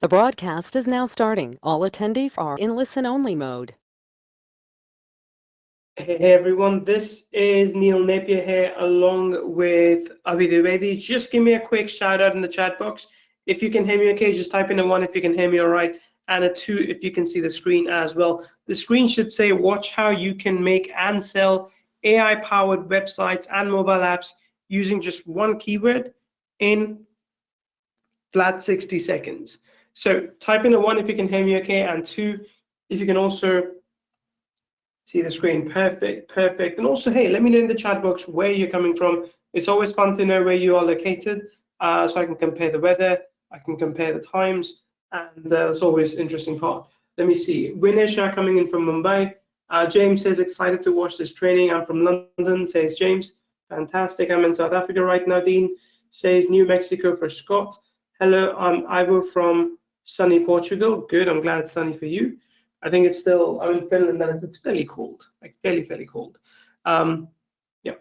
The broadcast is now starting. All attendees are in listen-only mode. Hey everyone, this is Neil Napier here along with AIWA22. Just give me a quick shout out in the chat box. If you can hear me okay, just type in a 1 if you can hear me all right, and a 2 if you can see the screen as well. The screen should say watch how you can make and sell AI-powered websites and mobile apps using just one keyword in flat 60 seconds. So type in a 1 if you can hear me okay, and 2 if you can also see the screen. Perfect, perfect. And also, hey, let me know in the chat box where you're coming from. It's always fun to know where you are located, so I can compare the weather, I can compare the times, and that's always interesting part. Let me see. Winesha coming in from Mumbai. James says, excited to watch this training. I'm from London, says James. Fantastic. I'm in South Africa right now. Dean says, New Mexico for Scott. Hello, I'm Ivo from sunny Portugal. Good, I'm glad it's sunny for you. I think it's still, I'm in Finland and it's fairly cold, like fairly cold. Yeah,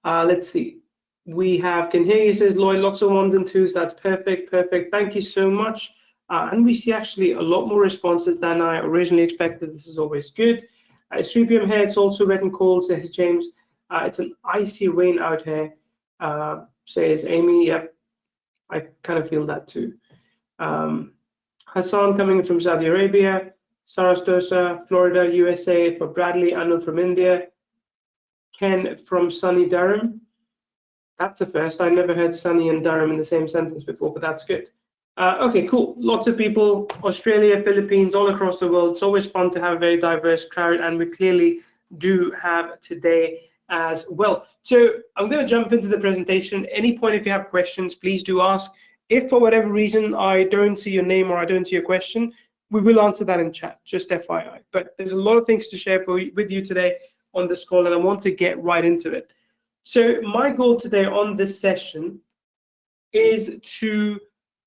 let's see. We have, can hear you, says Lloyd, lots of 1s and 2s. That's perfect, perfect. Thank you so much. And we see actually a lot more responses than I originally expected. This is always good. It's 3 p.m. here. It's also wet and cold, says James. It's an icy rain out here, says Amy. Yep, I kind of feel that too. Hassan coming from Saudi Arabia. Sarasota, Florida, USA for Bradley, Anu from India, Ken from sunny Durham. That's a first. I never heard sunny and Durham in the same sentence before, but that's good. Okay, cool. Lots of people, Australia, Philippines, all across the world. It's always fun to have a very diverse crowd, and we clearly do have today as well. So I'm going to jump into the presentation. Any point if you have questions, please do ask. If for whatever reason I don't see your name or I don't see your question, we will answer that in chat, just FYI. But there's a lot of things to share with you today on this call, and I want to get right into it. So my goal today on this session is to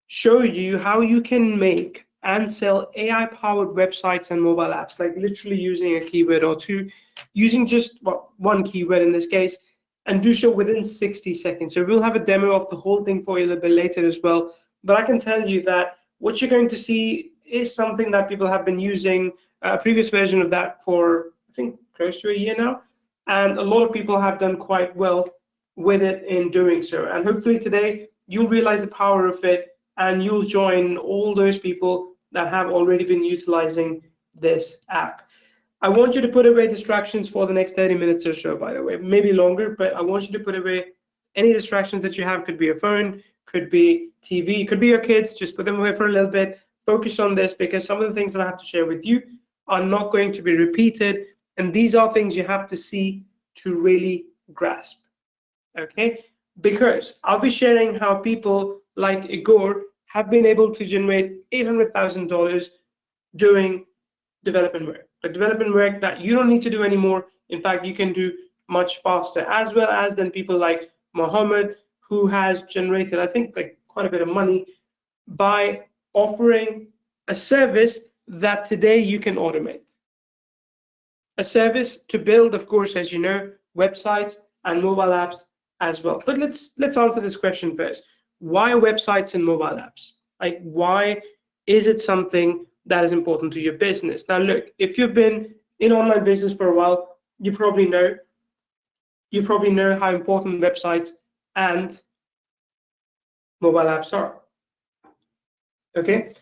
show you how you can make and sell AI-powered websites and mobile apps, like literally using a keyword or two, using just one keyword in this case, and do so within 60 seconds. So we'll have a demo of the whole thing for you a little bit later as well. But I can tell you that what you're going to see is something that people have been using, a previous version of that for, I think, close to a year now. And a lot of people have done quite well with it in doing so. And hopefully today, you'll realize the power of it and you'll join all those people that have already been utilizing this app. I want you to put away distractions for the next 30 minutes or so, by the way, maybe longer, but I want you to put away any distractions that you have. Could be your phone, could be TV, could be your kids. Just put them away for a little bit. Focus on this, because some of the things that I have to share with you are not going to be repeated, and these are things you have to see to really grasp. Okay, because I'll be sharing how people like Igor have been able to generate $800,000 doing development work, but development work that you don't need to do anymore. In fact, you can do much faster, as well as then people like Mohammed, who has generated, I think, like quite a bit of money by offering a service that today you can automate. A service to build, of course, as you know, websites and mobile apps as well. But let's answer this question first. Why websites and mobile apps? Like, why is it something that is important to your business? Now, look, if you've been in online business for a while, you probably know how important websites and mobile apps are. Okay,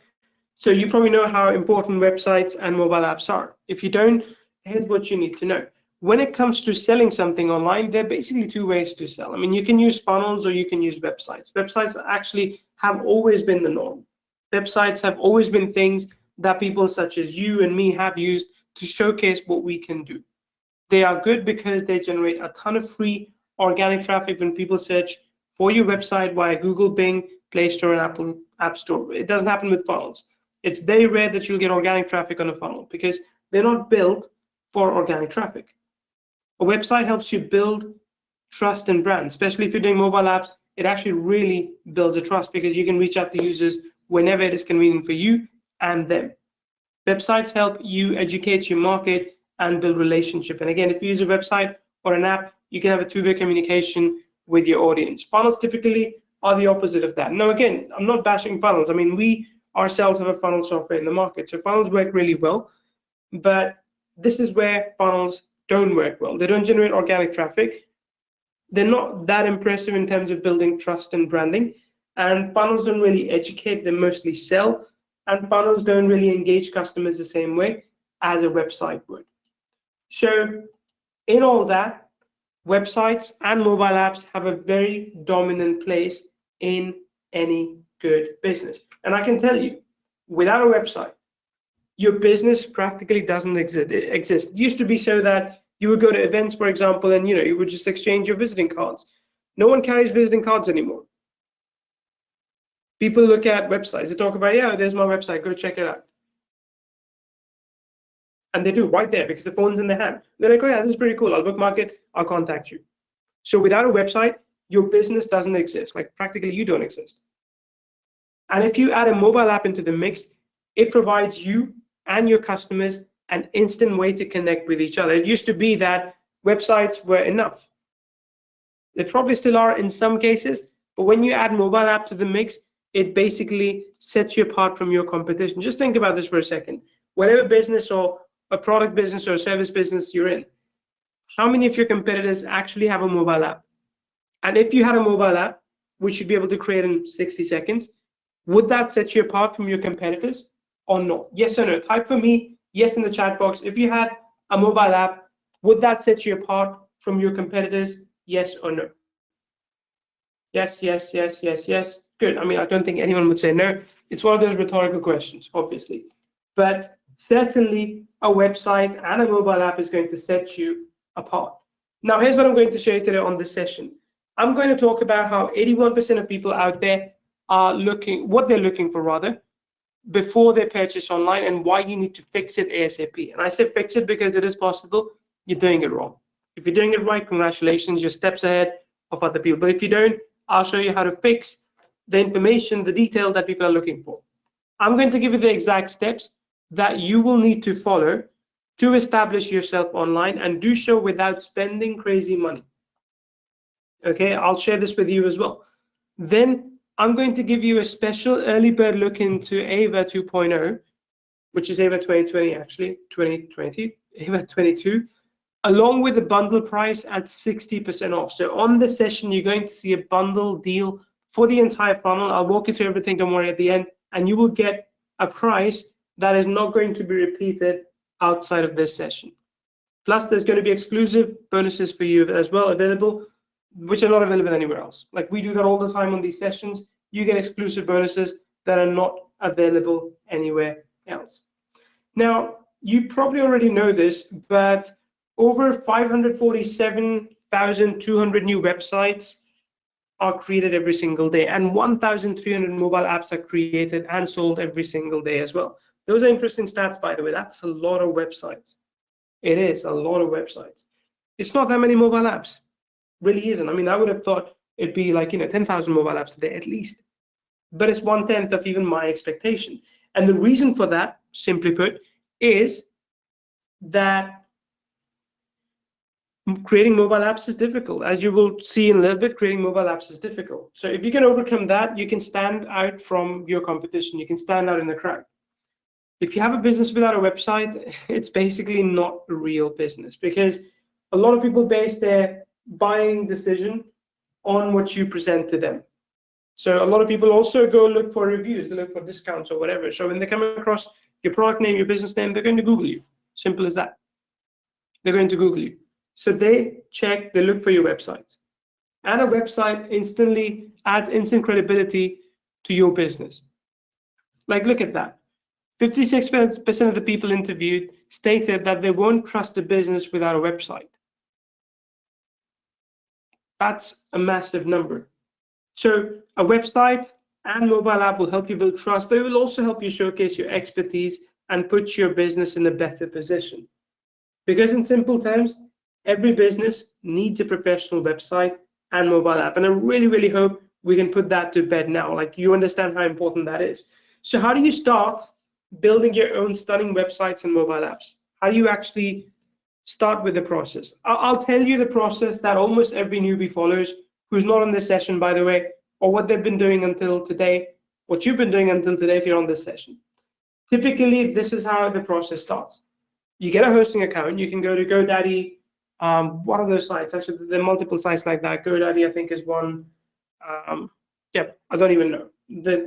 so you probably know how important websites and mobile apps are. If you don't, here's what you need to know. When it comes to selling something online, there are basically two ways to sell. I mean, you can use funnels or you can use websites. Websites actually have always been the norm. Websites have always been things that people such as you and me have used to showcase what we can do. They are good because they generate a ton of free organic traffic when people search for your website via Google, Bing, Play Store, and Apple App Store. It doesn't happen with funnels. It's very rare that you'll get organic traffic on a funnel because they're not built for organic traffic. A website helps you build trust and brand, especially if you're doing mobile apps. It actually really builds a trust because you can reach out to users whenever it is convenient for you and them. Websites help you educate your market and build relationship. And again, if you use a website or an app, you can have a two-way communication with your audience. Funnels typically are the opposite of that. Now, again, I'm not bashing funnels. I mean, we ourselves have a funnel software in the market. So funnels work really well, but this is where funnels don't work well. They don't generate organic traffic. They're not that impressive in terms of building trust and branding. And funnels don't really educate, they mostly sell. And funnels don't really engage customers the same way as a website would. So in all that, websites and mobile apps have a very dominant place in any good business. And I can tell you, without a website, your business practically doesn't exist. It used to be so that you would go to events, for example, and you would just exchange your visiting cards. No one carries visiting cards anymore. People look at websites. They talk about, yeah, there's my website. Go check it out. And they do right there because the phone's in their hand. They're like, oh yeah, this is pretty cool. I'll bookmark it. I'll contact you. So without a website, your business doesn't exist. Like practically you don't exist. And if you add a mobile app into the mix, it provides you and your customers an instant way to connect with each other. It used to be that websites were enough. They probably still are in some cases, but when you add mobile app to the mix, it basically sets you apart from your competition. Just think about this for a second. Whatever business or a product business or a service business you're in, how many of your competitors actually have a mobile app? And if you had a mobile app, which you'd be able to create in 60 seconds, would that set you apart from your competitors or not? Yes or no? Type for me, yes, in the chat box. If you had a mobile app, would that set you apart from your competitors? Yes or no? Yes, yes, yes, yes, yes. Good. I mean, I don't think anyone would say no. It's one of those rhetorical questions, obviously. But certainly a website and a mobile app is going to set you apart. Now, here's what I'm going to show you today on this session. I'm going to talk about how 81% of people out there are what they're looking for rather, before they purchase online, and why you need to fix it ASAP. And I say fix it because it is possible you're doing it wrong. If you're doing it right, congratulations, you're steps ahead of other people. But if you don't, I'll show you how to fix the information, the detail that people are looking for. I'm going to give you the exact steps that you will need to follow to establish yourself online, and do so without spending crazy money. Okay, I'll share this with you as well. Then I'm going to give you a special early bird look into AIWA 2.0, which is AIWA 2020 actually, 2020, AIWA 22, along with the bundle price at 60% off. So on this session, you're going to see a bundle deal for the entire funnel. I'll walk you through everything, don't worry, at the end, and you will get a price that is not going to be repeated outside of this session. Plus, there's going to be exclusive bonuses for you as well available, which are not available anywhere else. Like we do that all the time on these sessions. You get exclusive bonuses that are not available anywhere else. Now, you probably already know this, but over 547,200 new websites are created every single day, and 1,300 mobile apps are created and sold every single day as well. Those are interesting stats, by the way. That's a lot of websites. It is a lot of websites. It's not that many mobile apps. Really isn't. I mean, I would have thought it'd be like 10,000 mobile apps a day at least, but it's 1/10 of even my expectation. And the reason for that, simply put, is that creating mobile apps is difficult. As you will see in a little bit, creating mobile apps is difficult. So if you can overcome that, you can stand out from your competition. You can stand out in the crowd. If you have a business without a website, it's basically not a real business, because a lot of people base their buying decision on what you present to them. So a lot of people also go look for reviews, they look for discounts or whatever. So when they come across your product name, your business name, they're going to Google you. Simple as that. They're going to Google you. So they check, they look for your website. And a website instantly adds instant credibility to your business. Like, look at that. 56% of the people interviewed stated that they won't trust a business without a website. That's a massive number. So a website and mobile app will help you build trust, but it will also help you showcase your expertise and put your business in a better position. Because in simple terms, every business needs a professional website and mobile app. And I really, really hope we can put that to bed now. Like, you understand how important that is. So how do you start building your own stunning websites and mobile apps? How do you actually start with the process? I'll tell you the process that almost every newbie follows, who's not on this session, by the way, or what they've been doing until today, what you've been doing until today if you're on this session. Typically, this is how the process starts. You get a hosting account. You can go to GoDaddy. What are those sites? Actually, there are multiple sites like that. GoDaddy, I think, is one. Yeah, I don't even know.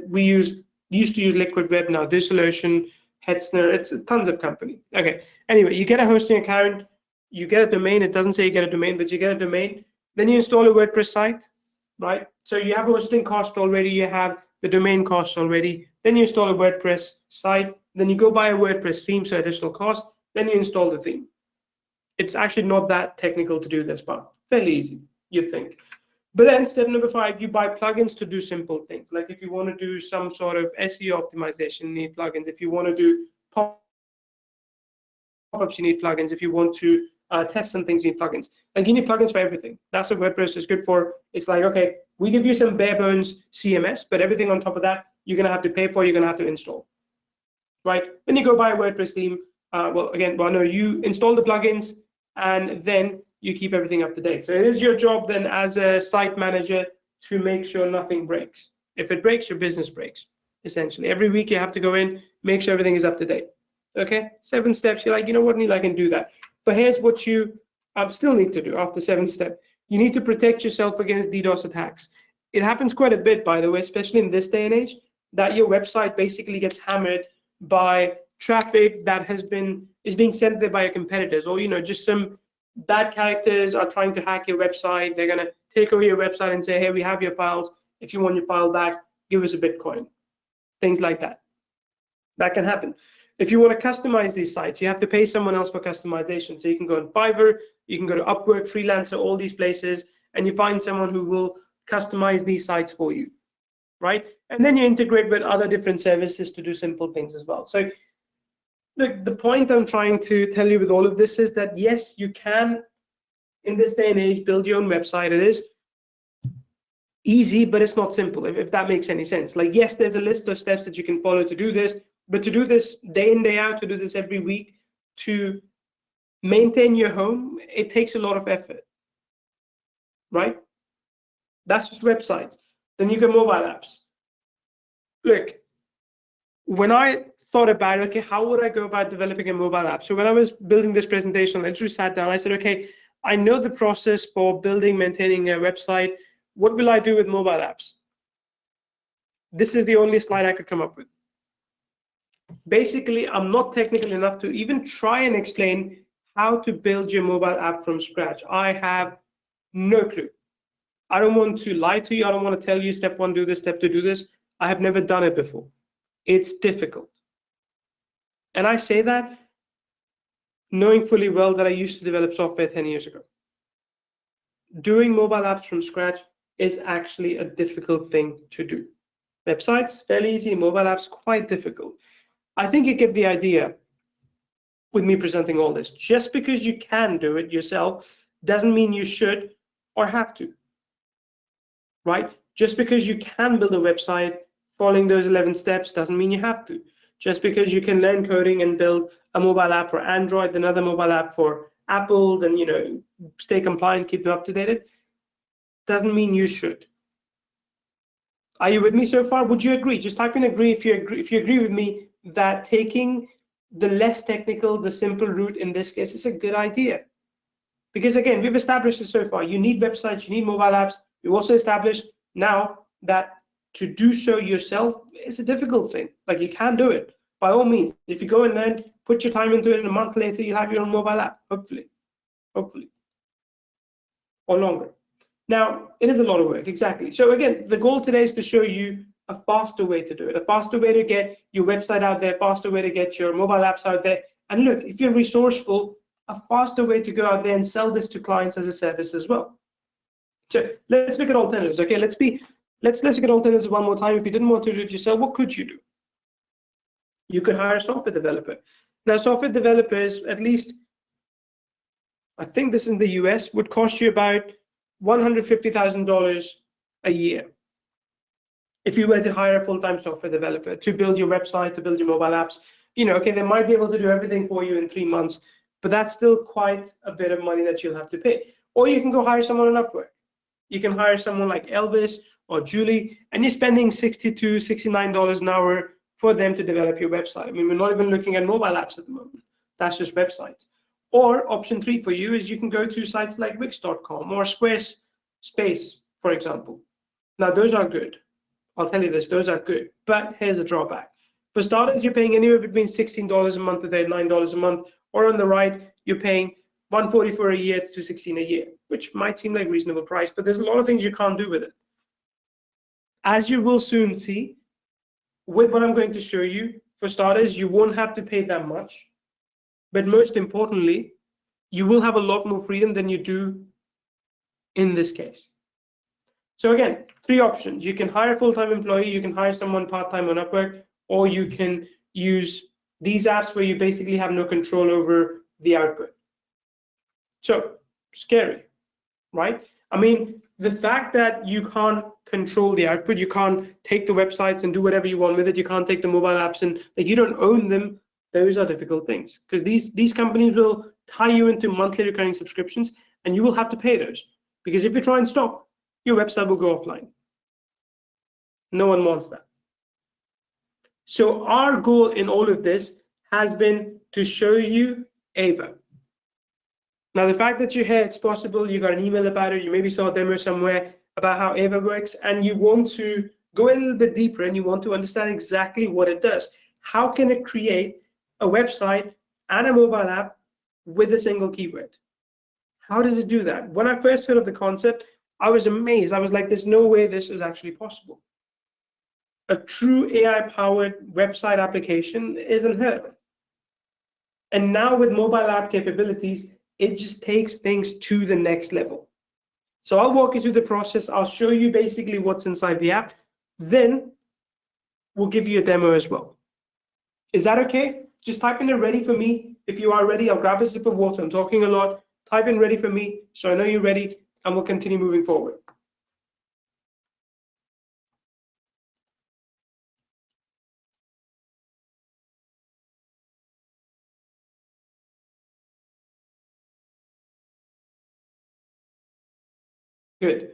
We used to use Liquid Web, now DigitalOcean, Hetzner. It's tons of company. Okay. Anyway, you get a hosting account. You get a domain. It doesn't say you get a domain, but you get a domain. Then you install a WordPress site, right? So you have a hosting cost already. You have the domain cost already. Then you install a WordPress site. Then you go buy a WordPress theme, so additional cost. Then you install the theme. It's actually not that technical to do this part. Fairly easy, you'd think. But then step number 5, you buy plugins to do simple things. Like if you want to do some sort of SEO optimization, you need plugins. If you want to do pop-ups, you need plugins. If you want to test some things, you need plugins. Like you need plugins for everything. That's what WordPress is good for. It's like, okay, we give you some bare bones CMS, but everything on top of that, you're going to have to pay for, you're going to have to install. Right? Then you go buy a WordPress theme. You install the plugins and then you keep everything up to date. So it is your job then as a site manager to make sure nothing breaks. If it breaks, your business breaks, essentially. Every week you have to go in, make sure everything is up to date. Okay, 7 steps. You're like, you know what, Neil, I can do that. But here's what you still need to do after 7th step. You need to protect yourself against DDoS attacks. It happens quite a bit, by the way, especially in this day and age, that your website basically gets hammered by traffic that is being sent there by your competitors, or just some bad characters are trying to hack your website. They're going to take over your website and say, hey, we have your files. If you want your file back, give us a Bitcoin. Things like that. That can happen. If you want to customize these sites, you have to pay someone else for customization. So you can go on Fiverr, you can go to Upwork, Freelancer, all these places, and you find someone who will customize these sites for you, right? And then you integrate with other different services to do simple things as well. So the point I'm trying to tell you with all of this is that yes, you can, in this day and age, build your own website. It is easy, but it's not simple, if that makes any sense. Like, yes, there's a list of steps that you can follow to do this, but to do this day in, day out, to do this every week, to maintain your home, it takes a lot of effort, right? That's just websites. Then you get mobile apps. Look, when I thought about, okay, how would I go about developing a mobile app? So when I was building this presentation, I literally sat down, I said, okay, I know the process for building, maintaining a website. What will I do with mobile apps? This is the only slide I could come up with. Basically, I'm not technical enough to even try and explain how to build your mobile app from scratch. I have no clue. I don't want to lie to you. I don't want to tell you step 1, do this, step 2, do this. I have never done it before. It's difficult. And I say that knowing fully well that I used to develop software 10 years ago. Doing mobile apps from scratch is actually a difficult thing to do. Websites, fairly easy. Mobile apps, quite difficult. I think you get the idea with me presenting all this. Just because you can do it yourself doesn't mean you should or have to, right? Just because you can build a website following those 11 steps doesn't mean you have to. Just because you can learn coding and build a mobile app for Android, another mobile app for Apple, then stay compliant, keep them up to date, doesn't mean you should. Are you with me so far? Would you agree? Just type in agree if you agree with me that taking the less technical, the simple route in this case is a good idea. Because again, we've established this so far. You need websites, you need mobile apps. We've also established now that to do so yourself is a difficult thing. Like, you can do it by all means. If you go and learn, put your time into it, and a month later you'll have your own mobile app, hopefully, or longer. Now, it is a lot of work, exactly. So again, the goal today is to show you a faster way to do it, a faster way to get your website out there, faster way to get your mobile apps out there. And look, if you're resourceful, a faster way to go out there and sell this to clients as a service as well. So let's look at alternatives. Okay, let's look at alternatives one more time. If you didn't want to do it yourself, what could you do? You could hire a software developer. Now, software developers, at least I think this in the US, would cost you about $150,000 a year if you were to hire a full-time software developer to build your website, to build your mobile apps. Okay, they might be able to do everything for you in 3 months, but that's still quite a bit of money that you'll have to pay. Or you can go hire someone on Upwork. You can hire someone like Elvis, or Julie, and you're spending $60 to $69 an hour for them to develop your website. I mean, we're not even looking at mobile apps at the moment. That's just websites. Or option 3 for you is you can go to sites like Wix.com or Squarespace, for example. Now, those are good. I'll tell you this, those are good. But here's a drawback. For starters, you're paying anywhere between $16 a month to $9 a month, or on the right, you're paying $140 for a year to $16 a year, which might seem like a reasonable price, but there's a lot of things you can't do with it. As you will soon see, with what I'm going to show you, for starters, you won't have to pay that much. But most importantly, you will have a lot more freedom than you do in this case. So again, 3 options. You can hire a full-time employee, you can hire someone part-time on Upwork, or you can use these apps where you basically have no control over the output. So, scary, right? I mean, the fact that you can't control the output, you can't take the websites and do whatever you want with it, you can't take the mobile apps and that you don't own them, those are difficult things. Because these companies will tie you into monthly recurring subscriptions and you will have to pay those. Because if you try and stop, your website will go offline. No one wants that. So our goal in all of this has been to show you AIWA. Now, the fact that you're here, it's possible you got an email about it, you maybe saw a demo somewhere about how AIWA works, and you want to go a little bit deeper and you want to understand exactly what it does. How can it create a website and a mobile app with a single keyword? How does it do that? When I first heard of the concept, I was amazed. I was like, there's no way this is actually possible. A true AI-powered website application is unheard of. And now with mobile app capabilities, it just takes things to the next level. So I'll walk you through the process. I'll show you basically what's inside the app. Then we'll give you a demo as well. Is that okay? Just type in a ready for me. If you are ready, I'll grab a sip of water. I'm talking a lot. Type in ready for me so I know you're ready, and we'll continue moving forward. Good.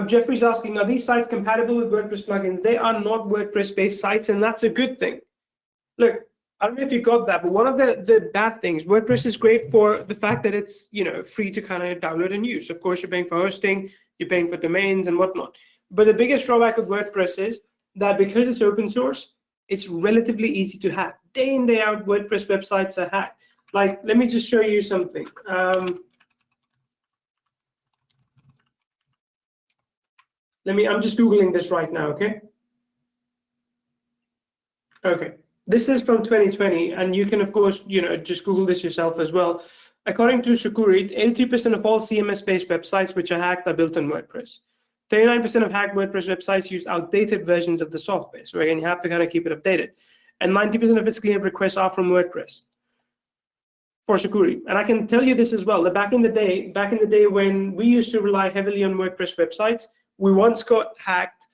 Jeffrey's asking, are these sites compatible with WordPress plugins? They are not WordPress-based sites, and that's a good thing. Look, I don't know if you got that, but one of the bad things, WordPress is great for the fact that it's free to kind of download and use. Of course, you're paying for hosting, you're paying for domains and whatnot. But the biggest drawback of WordPress is that because it's open source, it's relatively easy to hack. Day in, day out, WordPress websites are hacked. Like, let me just show you something. I'm just Googling this right now, okay? Okay, this is from 2020, and you can, of course, just Google this yourself as well. According to Shukuri, 83% of all CMS-based websites which are hacked are built on WordPress. 39% of hacked WordPress websites use outdated versions of the software. So again, you have to kind of keep it updated. And 90% of its cleanup requests are from WordPress. For Shukuri, and I can tell you this as well, that back in the day when we used to rely heavily on WordPress websites, we once got hacked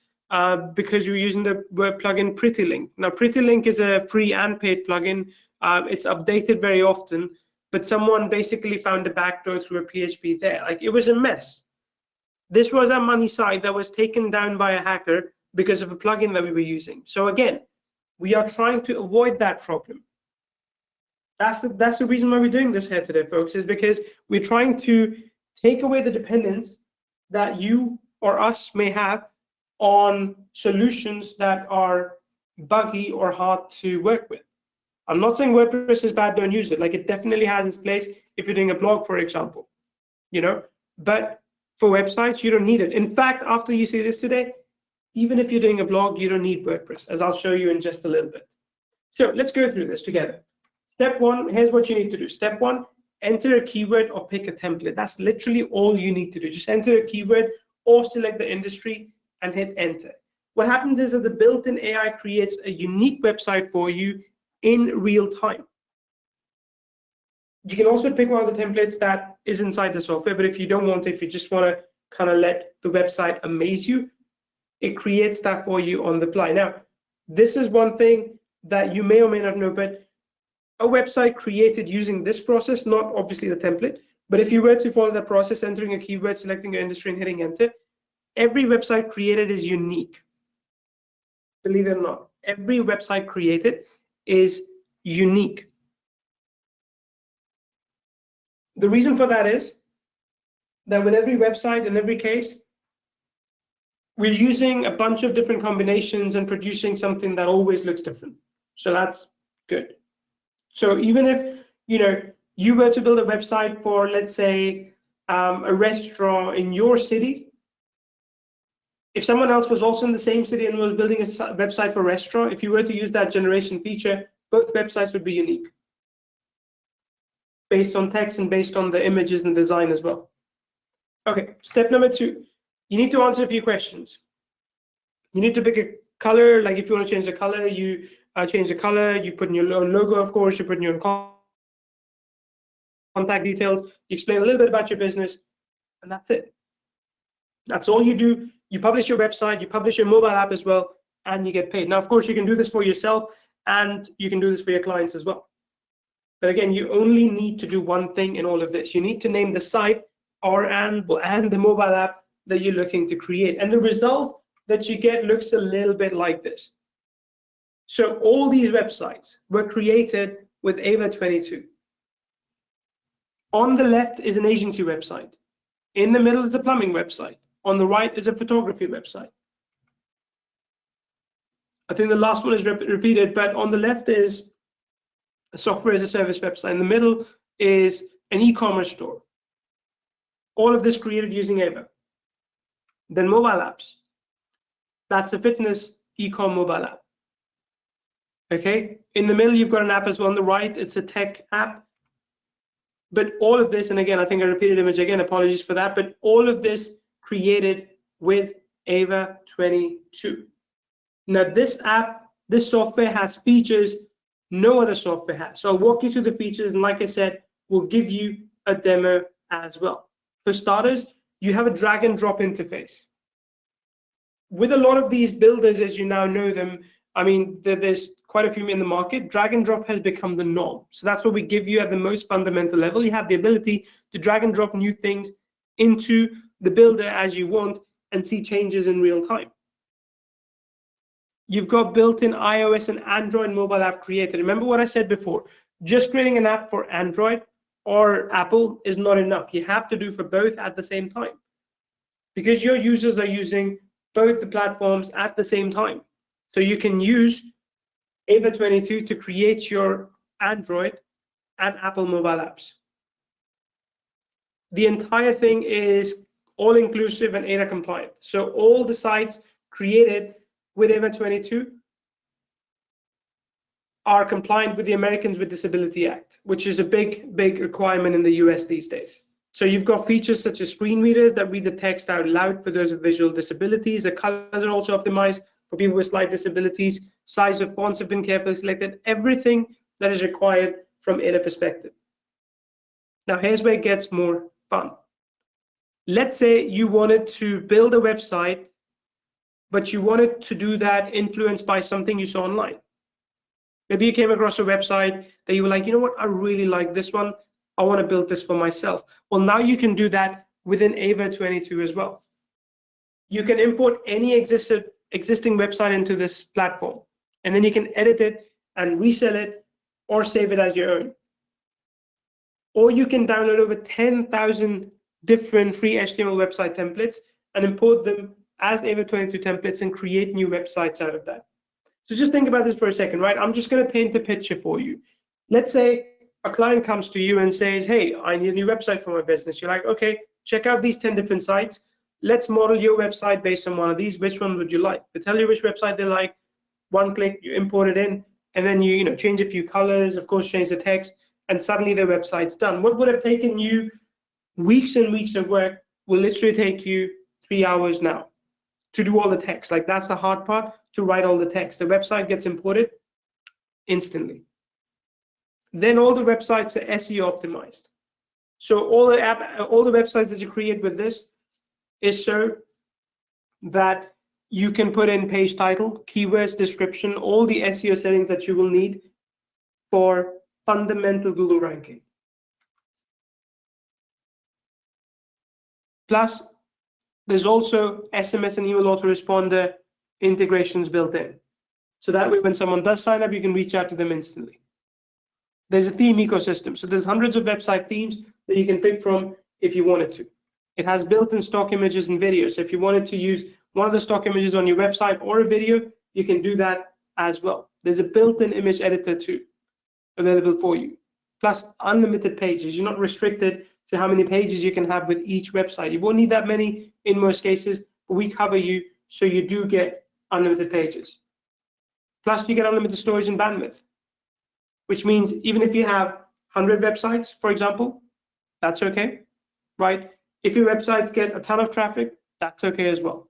because we were using the web plugin PrettyLink. Now, PrettyLink is a free and paid plugin. It's updated very often, but someone basically found a backdoor through a PHP there. Like, it was a mess. This was our money site that was taken down by a hacker because of a plugin that we were using. So again, we are trying to avoid that problem. That's the reason why we're doing this here today, folks, is because we're trying to take away the dependence that you or us may have on solutions that are buggy or hard to work with. I'm not saying WordPress is bad, don't use it. Like, it definitely has its place if you're doing a blog, for example, but for websites, you don't need it. In fact, after you see this today, even if you're doing a blog, you don't need WordPress, as I'll show you in just a little bit. So let's go through this together. Step 1, here's what you need to do. Step 1, enter a keyword or pick a template. That's literally all you need to do. Just enter a keyword or select the industry and hit enter. What happens is that the built-in AI creates a unique website for you in real time. You can also pick one of the templates that is inside the software, but if you don't want it, if you just want to kind of let the website amaze you, it creates that for you on the fly. Now, this is one thing that you may or may not know, but a website created using this process, not obviously the template, but if you were to follow that process, entering a keyword, selecting your industry and hitting enter, Every website created is unique. Believe it or not, every website created is unique. The reason for that is that with every website, in every case, we're using a bunch of different combinations and producing something that always looks different. So that's good. So even if you were to build a website for, let's say, a restaurant in your city, if someone else was also in the same city and was building a website for a restaurant, if you were to use that generation feature, both websites would be unique based on text and based on the images and design as well. Okay, step number 2, you need to answer a few questions. You need to pick a color, like if you want to change the color, you change the color, you put in your own logo, of course, you put in your own contact details, you explain a little bit about your business, and that's it. That's all you do. You publish your website, you publish your mobile app as well, and you get paid. Now, of course, you can do this for yourself, and you can do this for your clients as well. But again, you only need to do one thing in all of this. You need to name the site and the mobile app that you're looking to create. And the result that you get looks a little bit like this. So all these websites were created with AIWA22. On the left is an agency website. In the middle is a plumbing website. On the right is a photography website. I think the last one is repeated, but on the left is a software as a service website. In the middle is an e-commerce store. All of this created using AIWA. Then mobile apps. That's a fitness e-com mobile app. Okay, in the middle you've got an app as well. On the right, it's a tech app. But all of this, and again, I think I repeated image again, apologies for that, but all of this created with AIWA22. Now this app, this software has features no other software has. So I'll walk you through the features, and like I said, we'll give you a demo as well. For starters, you have a drag and drop interface. With a lot of these builders, as you now know them, I mean, there's quite a few in the market, drag and drop has become the norm. So that's what we give you at the most fundamental level. You have the ability to drag and drop new things into the builder as you want and see changes in real time. You've got built-in iOS and Android mobile app creator. Remember what I said before, just creating an app for Android or Apple is not enough. You have to do for both at the same time, because your users are using both the platforms at the same time. So you can use AIWA22 to create your Android and Apple mobile apps. The entire thing is all-inclusive and AIWA compliant. So all the sites created with AIWA22 are compliant with the Americans with Disability Act, which is a big requirement in the US these days. So you've got features such as screen readers that read the text out loud for those with visual disabilities. The colors are also optimized for people with slight disabilities. Size of fonts have been carefully selected. Everything that is required from AIWA perspective. Now here's where it gets more fun. Let's say you wanted to build a website, but you wanted to do that influenced by something you saw online. Maybe you came across a website that you were like, you know what, I really like this one. I want to build this for myself. Well, now you can do that within AIWA22 as well. You can import any existing website into this platform, and then you can edit it and resell it or save it as your own. Or you can download over 10,000 different free HTML website templates and import them as AIWA22 templates and create new websites out of that. So just think about this for a second, right? I'm just going to paint a picture for you. Let's say a client comes to you and says, hey, I need a new website for my business. You're like, okay, check out these 10 different sites. Let's model your website based on one of these. Which one would you like? They tell you which website they like. One click, you import it in, and then you change a few colors, of course, change the text, and suddenly the website's done. What would have taken you weeks and weeks of work will literally take you 3 hours now to do all the text. Like, that's the hard part, to write all the text. The website gets imported instantly. Then all the websites are SEO optimized. So all the websites that you create with this is so that you can put in page title, keywords, description, all the SEO settings that you will need for fundamental Google ranking. Plus, There's also SMS and email autoresponder integrations built in. So that way, when someone does sign up, you can reach out to them instantly. There's a theme ecosystem. So there's hundreds of website themes that you can pick from if you wanted to. It has built-in stock images and videos. So if you wanted to use one of the stock images on your website or a video, you can do that as well. There's a built-in image editor too, available for you. Plus unlimited pages. You're not restricted to how many pages you can have with each website. You won't need that many in most cases, but we cover you so you do get unlimited pages. Plus you get unlimited storage and bandwidth, which means even if you have 100 websites, for example, that's okay, right? If your websites get a ton of traffic, that's okay as well.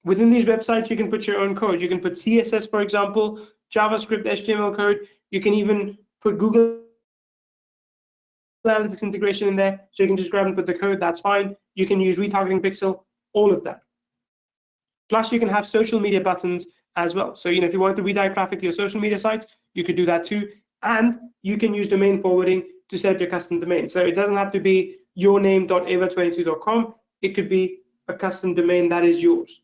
Within these websites, you can put your own code. You can put CSS, for example, JavaScript, HTML code. You can even put Google Analytics integration in there, so you can just grab and put the code, that's fine. You can use retargeting pixel, all of that. Plus, you can have social media buttons as well. So, if you wanted to redirect traffic to your social media sites, you could do that too. And you can use domain forwarding to set up your custom domain. So it doesn't have to be yourname.AIWA22.com. It could be a custom domain that is yours.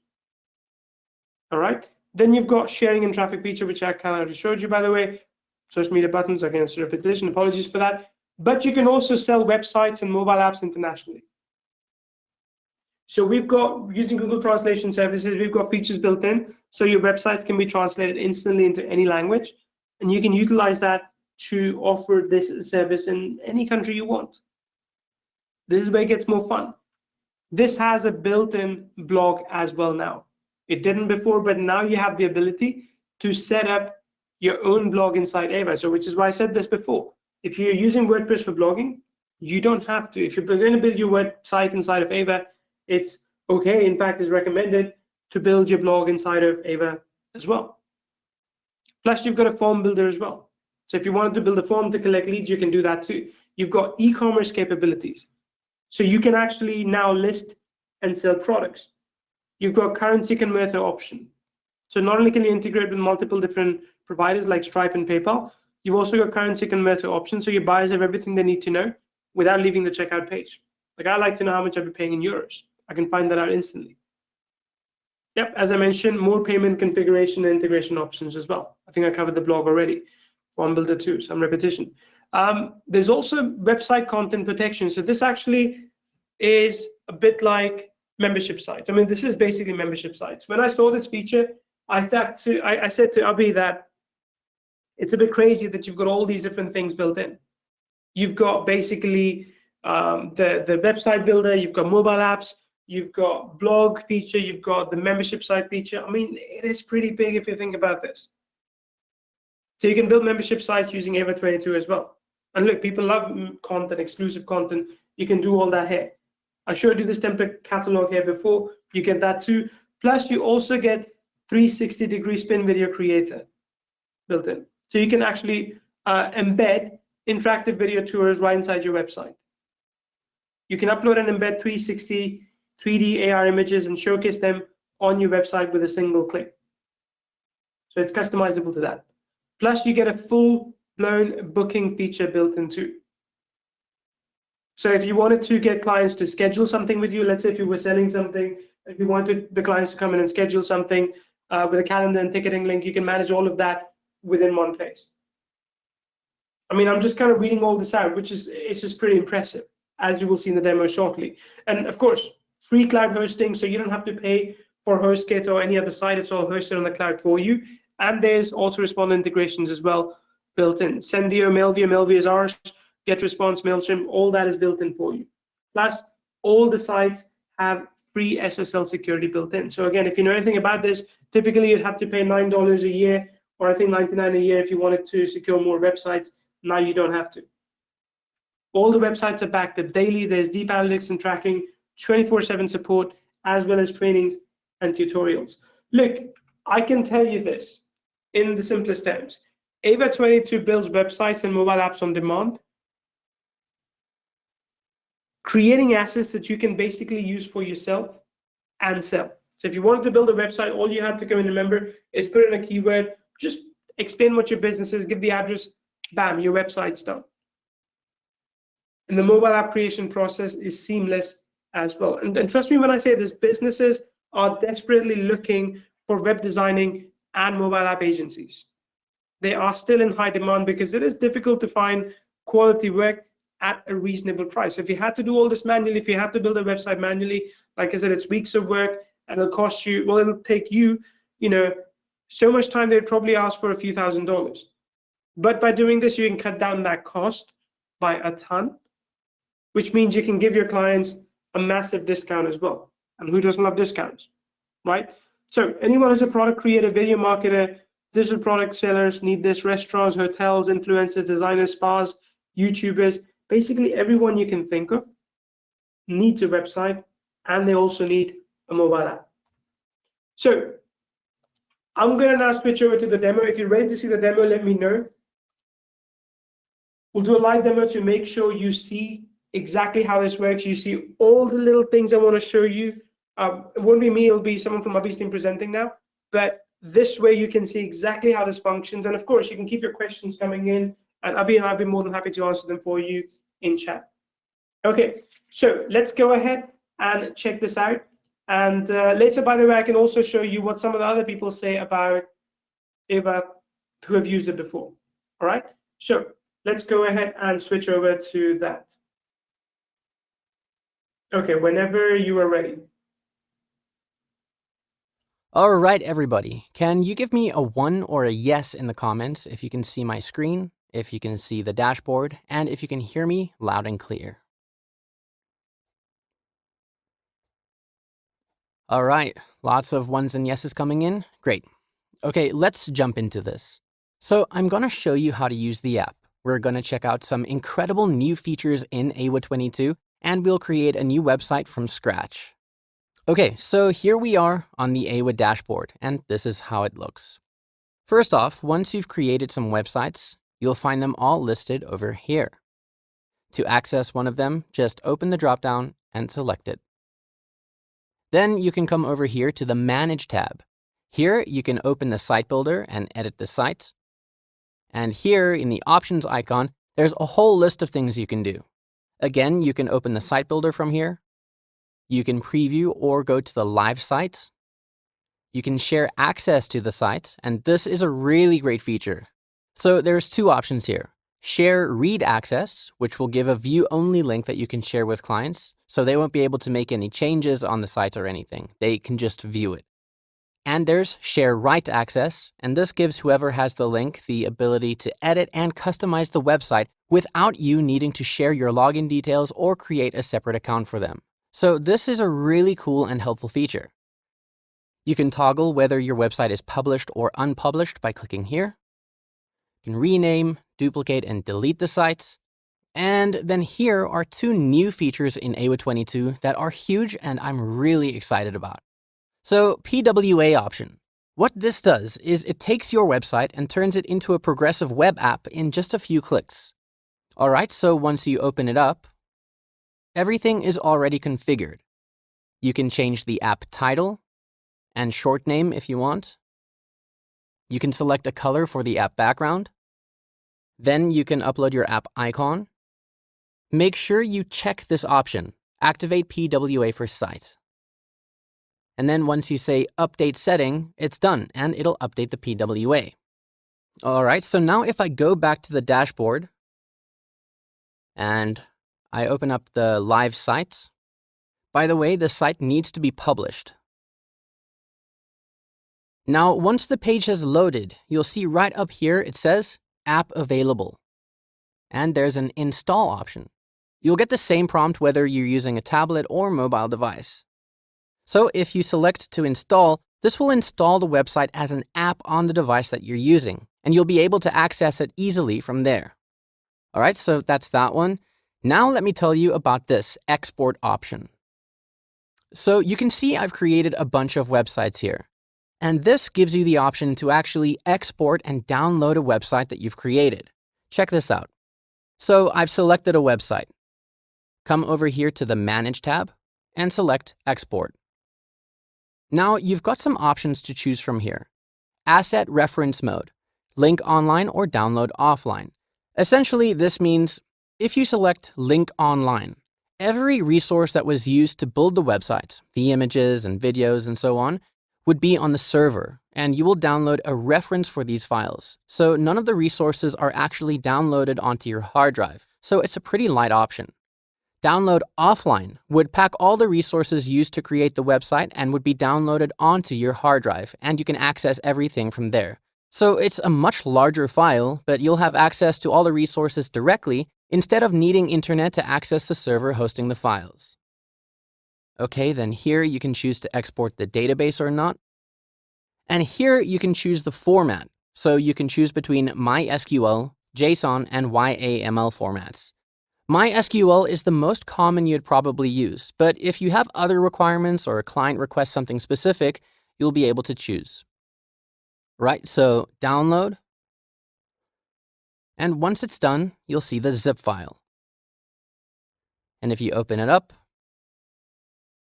All right. Then you've got sharing and traffic feature, which I kind of already showed you, by the way. Social media buttons, again, it's a repetition, apologies for that. But you can also sell websites and mobile apps internationally. So we've got, using Google Translation Services, we've got features built in, so your websites can be translated instantly into any language, and you can utilize that to offer this service in any country you want. This is where it gets more fun. This has a built-in blog as well now. It didn't before, but now you have the ability to set up your own blog inside AIWA. So which is why I said this before. If you're using WordPress for blogging, you don't have to. If you're going to build your website inside of AIWA, it's okay, in fact, it's recommended to build your blog inside of AIWA as well. Plus, you've got a form builder as well. So if you wanted to build a form to collect leads, you can do that too. You've got e-commerce capabilities. So you can actually now list and sell products. You've got currency converter option. So not only can you integrate with multiple different providers like Stripe and PayPal, you've also got currency converter option. So your buyers have everything they need to know without leaving the checkout page. Like, I like to know how much I'll be paying in euros. I can find that out instantly. Yep, as I mentioned, more payment configuration and integration options as well. I think I covered the blog already. Form builder too, some repetition. There's also website content protection. So this actually is a bit like membership sites. I mean, this is basically membership sites. When I saw this feature, I said to Abhi that it's a bit crazy that you've got all these different things built in. You've got basically the website builder, you've got mobile apps, you've got blog feature, you've got the membership site feature. I mean, it is pretty big if you think about this. So you can build membership sites using AIWA22 as well. And look, people love content, exclusive content. You can do all that here. I showed you this template catalog here before. You get that too. Plus, you also get 360-degree spin video creator built in. So you can actually embed interactive video tours right inside your website. You can upload and embed 360 3D AR images and showcase them on your website with a single click. So it's customizable to that. Plus, you get a full-blown booking feature built in too. So if you wanted to get clients to schedule something with you, let's say if you were selling something, if you wanted the clients to come in and schedule something with a calendar and ticketing link, you can manage all of that within one place. I mean, I'm just kind of reading all this out, which is, it's just pretty impressive, as you will see in the demo shortly. And of course, free cloud hosting, so you don't have to pay for HostKit or any other site. It's all hosted on the cloud for you. And there's autoresponder integrations as well built in. Sendio, Mailview is ours, GetResponse, MailChimp, all that is built in for you. Plus, all the sites have free SSL security built in. So again, if you know anything about this, typically you'd have to pay $9 a year, or I think $99 a year if you wanted to secure more websites. Now you don't have to. All the websites are backed up daily. There's deep analytics and tracking, 24/7 support, as well as trainings and tutorials. Look, I can tell you this in the simplest terms. AIWA22 builds websites and mobile apps on demand, creating assets that you can basically use for yourself and sell. So if you wanted to build a website, all you had to come and remember is put in a keyword, just explain what your business is, give the address, bam, your website's done. And the mobile app creation process is seamless as well. And trust me when I say this, businesses are desperately looking for web designing and mobile app agencies. They are still in high demand because it is difficult to find quality work at a reasonable price. If you had to do all this manually, if you had to build a website manually, like I said, it's weeks of work and it'll cost you, well, it'll take you, so much time they'd probably ask for a few $1,000s. But by doing this, you can cut down that cost by a ton, which means you can give your clients a massive discount as well. And who doesn't love discounts, right? So anyone who's a product creator, video marketer, digital product sellers need this, restaurants, hotels, influencers, designers, spas, YouTubers, basically everyone you can think of needs a website, and they also need a mobile app. So I'm gonna now switch over to the demo. If you're ready to see the demo, let me know. We'll do a live demo to make sure you see exactly how this works. You see all the little things I want to show you. It won't be me, it'll be someone from Abhi's team presenting now. But this way you can see exactly how this functions. And of course, you can keep your questions coming in, and Abhi and I'll be more than happy to answer them for you in chat. Okay, so let's go ahead and check this out. And later, by the way, I can also show you what some of the other people say about AIWA who have used it before. All right, so let's go ahead and switch over to that. Okay, whenever you are ready. All right, everybody. Can you give me a 1 or a yes in the comments if you can see my screen, if you can see the dashboard, and if you can hear me loud and clear? All right, lots of 1s and yeses coming in. Great. Okay, let's jump into this. So I'm going to show you how to use the app. We're going to check out some incredible new features in AIWA22, and we'll create a new website from scratch. Okay, so here we are on the AIWA dashboard, and this is how it looks. First off, once you've created some websites, you'll find them all listed over here. To access one of them, just open the dropdown and select it. Then you can come over here to the Manage tab. Here you can open the site builder and edit the site. And here in the Options icon, there's a whole list of things you can do. Again, you can open the site builder from here. You can preview or go to the live site. You can share access to the site, and this is a really great feature. So there's 2 options here. Share read access, which will give a view-only link that you can share with clients, so they won't be able to make any changes on the site or anything. They can just view it. And there's share write access, and this gives whoever has the link the ability to edit and customize the website without you needing to share your login details or create a separate account for them. So this is a really cool and helpful feature. You can toggle whether your website is published or unpublished by clicking here. You can rename, duplicate, and delete the sites. And then here are 2 new features in AIWA22 that are huge and I'm really excited about. So PWA option. What this does is it takes your website and turns it into a progressive web app in just a few clicks. All right, so once you open it up, everything is already configured. You can change the app title and short name if you want. You can select a color for the app background. Then you can upload your app icon. Make sure you check this option, Activate PWA for Site. And then once you say Update Setting, it's done, and it'll update the PWA. All right, so now if I go back to the dashboard and I open up the live site, by the way, the site needs to be published. Now, once the page has loaded, you'll see right up here, it says App Available. And there's an Install option. You'll get the same prompt whether you're using a tablet or mobile device. So if you select to install, this will install the website as an app on the device that you're using, and you'll be able to access it easily from there. All right, so that's that one. Now let me tell you about this export option. So you can see I've created a bunch of websites here. And this gives you the option to actually export and download a website that you've created. Check this out. So I've selected a website. Come over here to the Manage tab and select Export. Now you've got some options to choose from here. Asset reference mode, link online or download offline. Essentially, this means if you select link online, Every resource that was used to build the website, the images and videos and so on, would be on the server, and you will download a reference for these files. So none of the resources are actually downloaded onto your hard drive, so it's a pretty light option. Download offline would pack all the resources used to create the website and would be downloaded onto your hard drive, and you can access everything from there. So it's a much larger file, but you'll have access to all the resources directly instead of needing internet to access the server hosting the files. Okay, then here you can choose to export the database or not. And here you can choose the format. So you can choose between MySQL, JSON, and YAML formats. MySQL is the most common you'd probably use, but if you have other requirements or a client requests something specific, you'll be able to choose. Right, so download. And once it's done, you'll see the zip file. And if you open it up,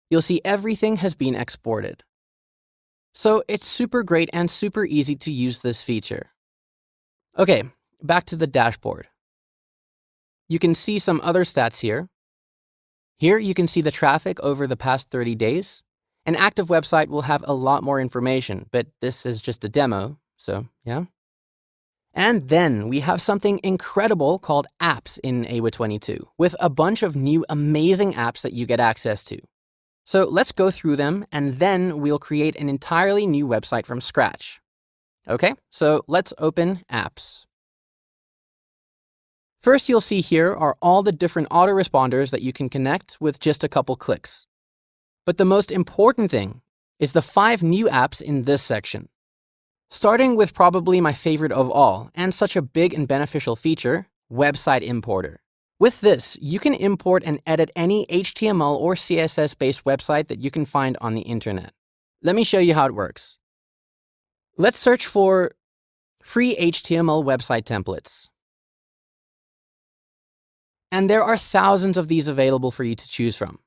you'll see everything has been exported. So it's super great and super easy to use this feature. Okay, back to the dashboard. You can see some other stats here. Here you can see the traffic over the past 30 days. An active website will have a lot more information, but this is just a demo, so yeah. And then we have something incredible called apps in AIWA22, with a bunch of new amazing apps that you get access to. So let's go through them, and then we'll create an entirely new website from scratch. Okay, so let's open apps. First, you'll see here are all the different autoresponders that you can connect with just a couple clicks. But the most important thing is the 5 new apps in this section. Starting with probably my favorite of all, and such a big and beneficial feature, Website Importer. With this, you can import and edit any HTML or CSS-based website that you can find on the internet. Let me show you how it works. Let's search for free HTML website templates. And there are thousands of these available for you to choose from.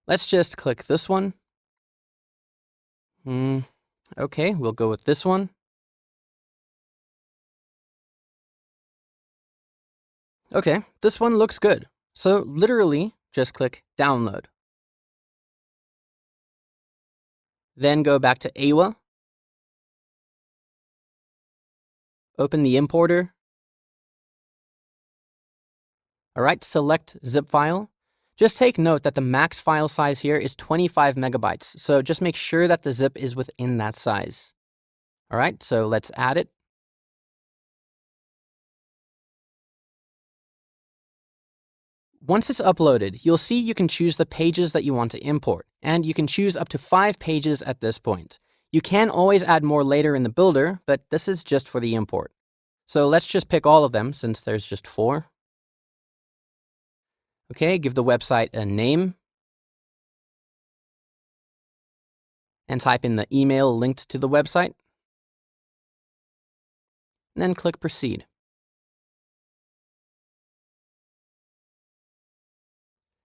Let's just click this one. Okay, we'll go with this one. Okay, this one looks good. So literally, just click download. Then go back to AIWA. Open the importer. All right, select zip file. Just take note that the max file size here is 25 megabytes, so just make sure that the zip is within that size. All right, so let's add it. Once it's uploaded, you'll see you can choose the pages that you want to import, and you can choose up to 5 pages at this point. You can always add more later in the builder, but this is just for the import. So let's just pick all of them since there's just 4. Okay, give the website a name. And type in the email linked to the website. And then click Proceed.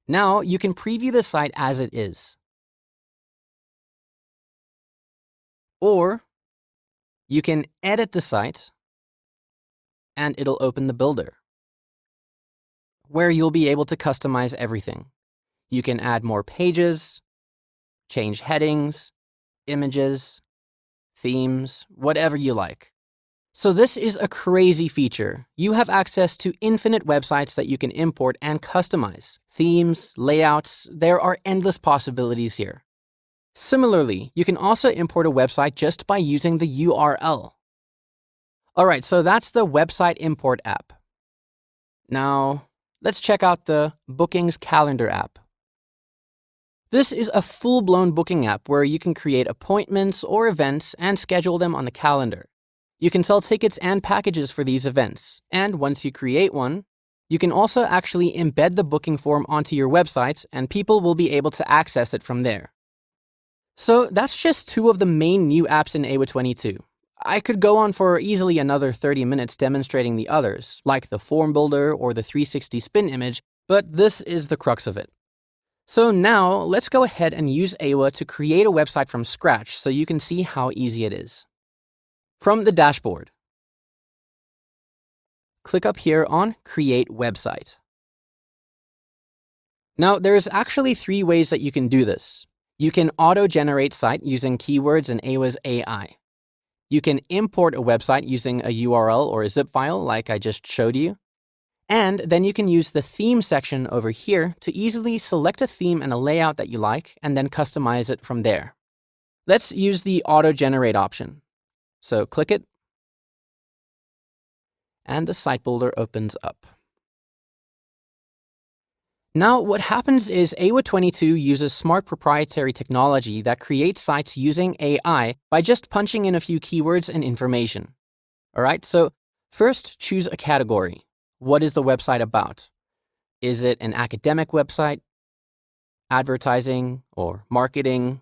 Now you can preview the site as it is. Or you can edit the site and it'll open the builder, where you'll be able to customize everything. You can add more pages, change headings, images, themes, whatever you like. So this is a crazy feature. You have access to infinite websites that you can import and customize. Themes, layouts, there are endless possibilities here. Similarly, you can also import a website just by using the URL. All right, so that's the website import app. Now, let's check out the Bookings Calendar app. This is a full-blown booking app where you can create appointments or events and schedule them on the calendar. You can sell tickets and packages for these events, and once you create one, you can also actually embed the booking form onto your website, and people will be able to access it from there. So that's just 2 of the main new apps in AIWA22. I could go on for easily another 30 minutes demonstrating the others, like the form builder or the 360 spin image, but this is the crux of it. So now let's go ahead and use AIWA to create a website from scratch so you can see how easy it is. From the dashboard, click up here on Create Website. Now, there's actually 3 ways that you can do this. You can auto-generate site using keywords in AIWA's AI. You can import a website using a URL or a zip file like I just showed you. And then you can use the theme section over here to easily select a theme and a layout that you like and then customize it from there. Let's use the auto-generate option. So click it, and the site builder opens up. Now, what happens is AIWA22 uses smart proprietary technology that creates sites using AI by just punching in a few keywords and information. All right, so first choose a category. What is the website about? Is it an academic website, advertising or marketing,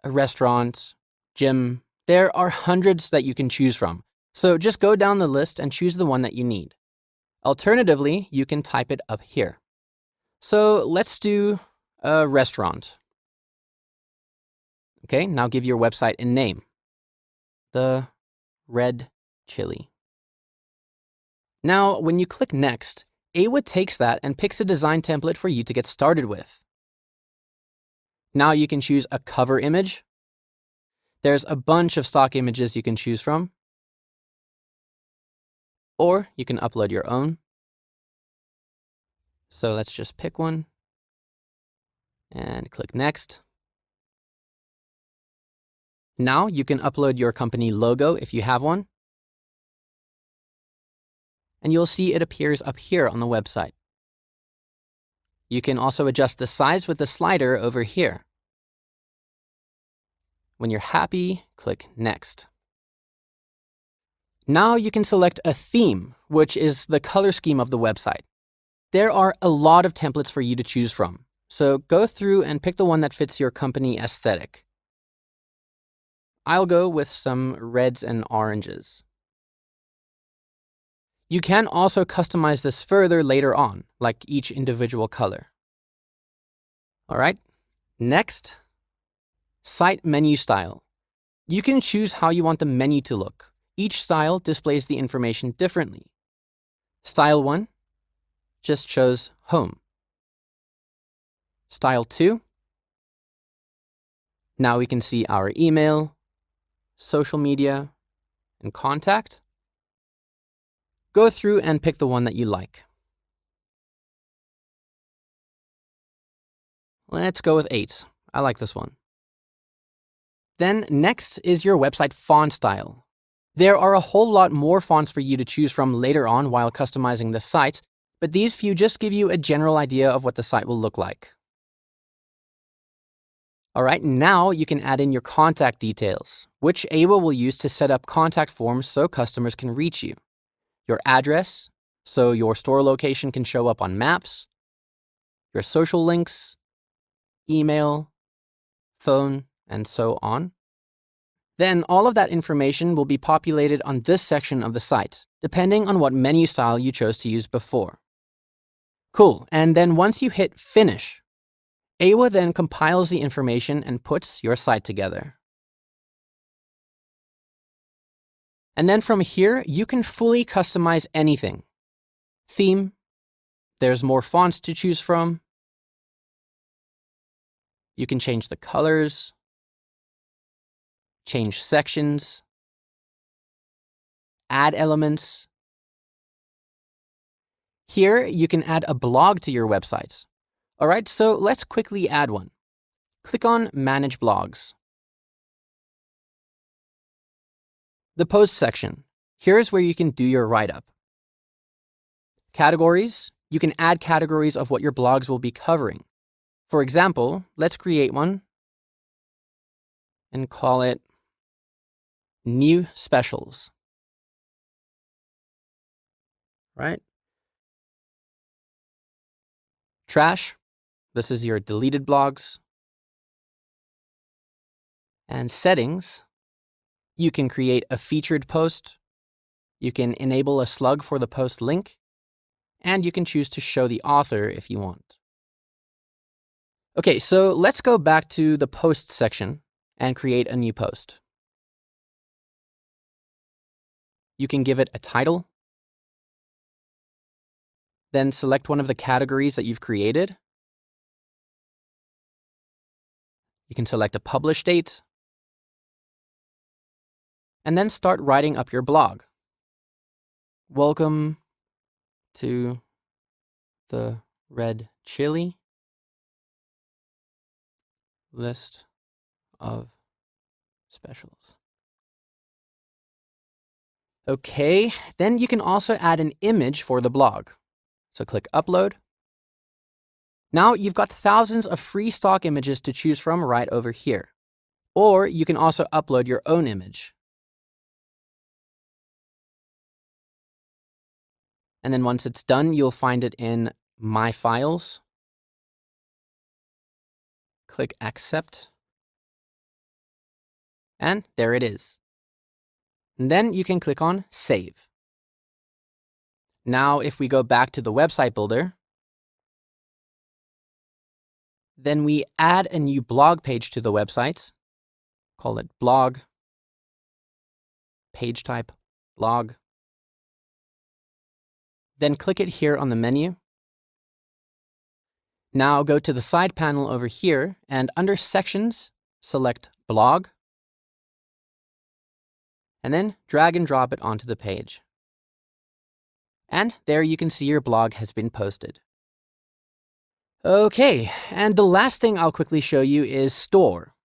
a restaurant, gym? There are hundreds that you can choose from. So just go down the list and choose the one that you need. Alternatively, you can type it up here. So let's do a restaurant. Okay, now give your website a name. The Red Chili. Now, when you click Next, AIWA takes that and picks a design template for you to get started with. Now you can choose a cover image. There's a bunch of stock images you can choose from. Or you can upload your own. So let's just pick one and click Next. Now you can upload your company logo if you have one. And you'll see it appears up here on the website. You can also adjust the size with the slider over here. When you're happy, click Next. Now you can select a theme, which is the color scheme of the website. There are a lot of templates for you to choose from, so go through and pick the one that fits your company aesthetic. I'll go with some reds and oranges. You can also customize this further later on, like each individual color. All right, next, site menu style. You can choose how you want the menu to look. Each style displays the information differently. Style 1 just shows home. Style 2, now we can see our email, social media, and contact. Go through and pick the one that you like. Let's go with 8. I like this one. Then next is your website font style. There are a whole lot more fonts for you to choose from later on while customizing the site, but these few just give you a general idea of what the site will look like. All right, now you can add in your contact details, which AIWA will use to set up contact forms so customers can reach you. Your address, so your store location can show up on maps. Your social links, email, phone, and so on. Then all of that information will be populated on this section of the site, depending on what menu style you chose to use before. Cool, and then once you hit Finish, AIWA then compiles the information and puts your site together. And then from here, you can fully customize anything. Theme, there's more fonts to choose from. You can change the colors, change sections, add elements. Here, you can add a blog to your website. All right, so let's quickly add one. Click on Manage Blogs. The post section. Here's where you can do your write-up. Categories. You can add categories of what your blogs will be covering. For example, let's create one and call it New Specials. Right? Trash. This is your deleted blogs. And settings. You can create a featured post. You can enable a slug for the post link. And you can choose to show the author if you want. Okay, so let's go back to the post section and create a new post. You can give it a title. Then select one of the categories that you've created. You can select a publish date, and then start writing up your blog. Welcome to the red chili list of specials. Okay, then you can also add an image for the blog. So click upload. Now you've got thousands of free stock images to choose from right over here. Or you can also upload your own image. And then once it's done, you'll find it in My Files. Click Accept. And there it is. And then you can click on Save. Now, if we go back to the website builder, then we add a new blog page to the website. Call it blog, page type, blog. Then click it here on the menu. Now go to the side panel over here, and under Sections, select Blog, and then drag and drop it onto the page. And there you can see your blog has been posted. Okay, and the last thing I'll quickly show you is Store.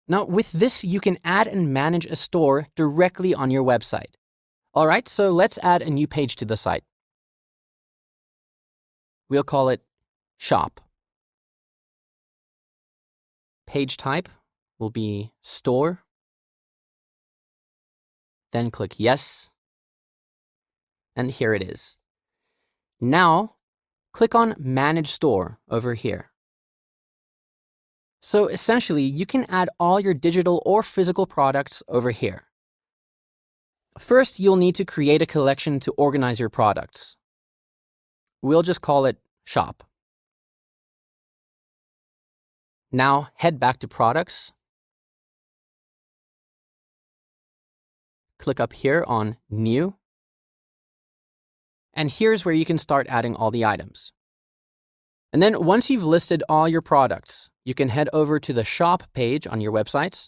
Now with this, you can add and manage a store directly on your website. All right, so let's add a new page to the site. We'll call it Shop. Page type will be Store. Then click Yes. And here it is. Now, click on Manage Store over here. So essentially, you can add all your digital or physical products over here. First, you'll need to create a collection to organize your products. We'll just call it Shop. Now, head back to Products. Click up here on New. And here's where you can start adding all the items. And then once you've listed all your products, you can head over to the Shop page on your website.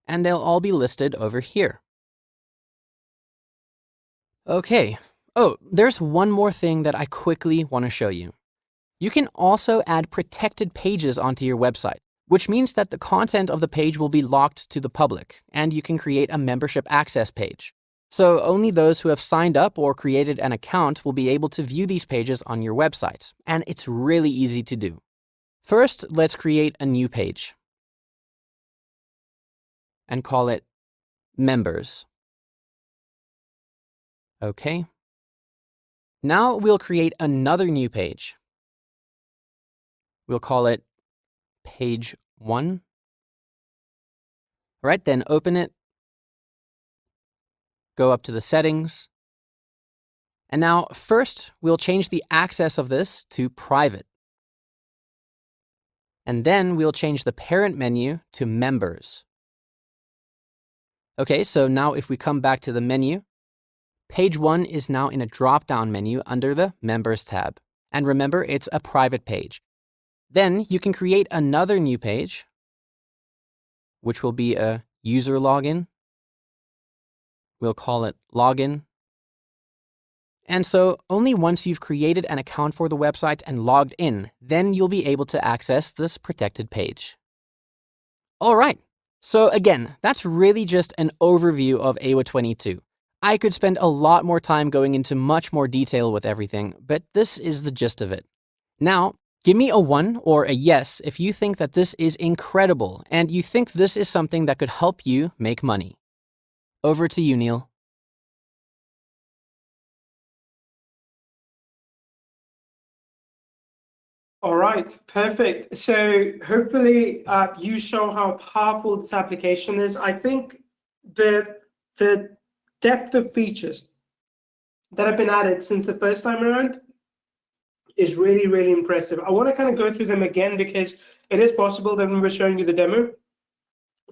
And they'll all be listed over here. Okay. Oh, there's one more thing that I quickly want to show you. You can also add protected pages onto your website, which means that the content of the page will be locked to the public, and you can create a membership access page. So only those who have signed up or created an account will be able to view these pages on your website, and it's really easy to do. First, let's create a new page and call it Members. Okay. Now we'll create another new page. We'll call it Page 1. All right, then open it. Go up to the settings. And now first, we'll change the access of this to private. And then we'll change the parent menu to members. Okay, so now if we come back to the menu, Page 1 is now in a drop-down menu under the Members tab. And remember, it's a private page. Then you can create another new page, which will be a user login. We'll call it Login. And so only once you've created an account for the website and logged in, then you'll be able to access this protected page. All right. So again, that's really just an overview of AIWA22. I could spend a lot more time going into much more detail with everything, but this is the gist of it. Now, give me a 1 or a yes if you think that this is incredible and you think this is something that could help you make money. Over to you, Neil. All right, perfect. So hopefully you saw how powerful this application is. I think the depth of features that have been added since the first time around is really, really impressive. I want to kind of go through them again because it is possible that when we're showing you the demo,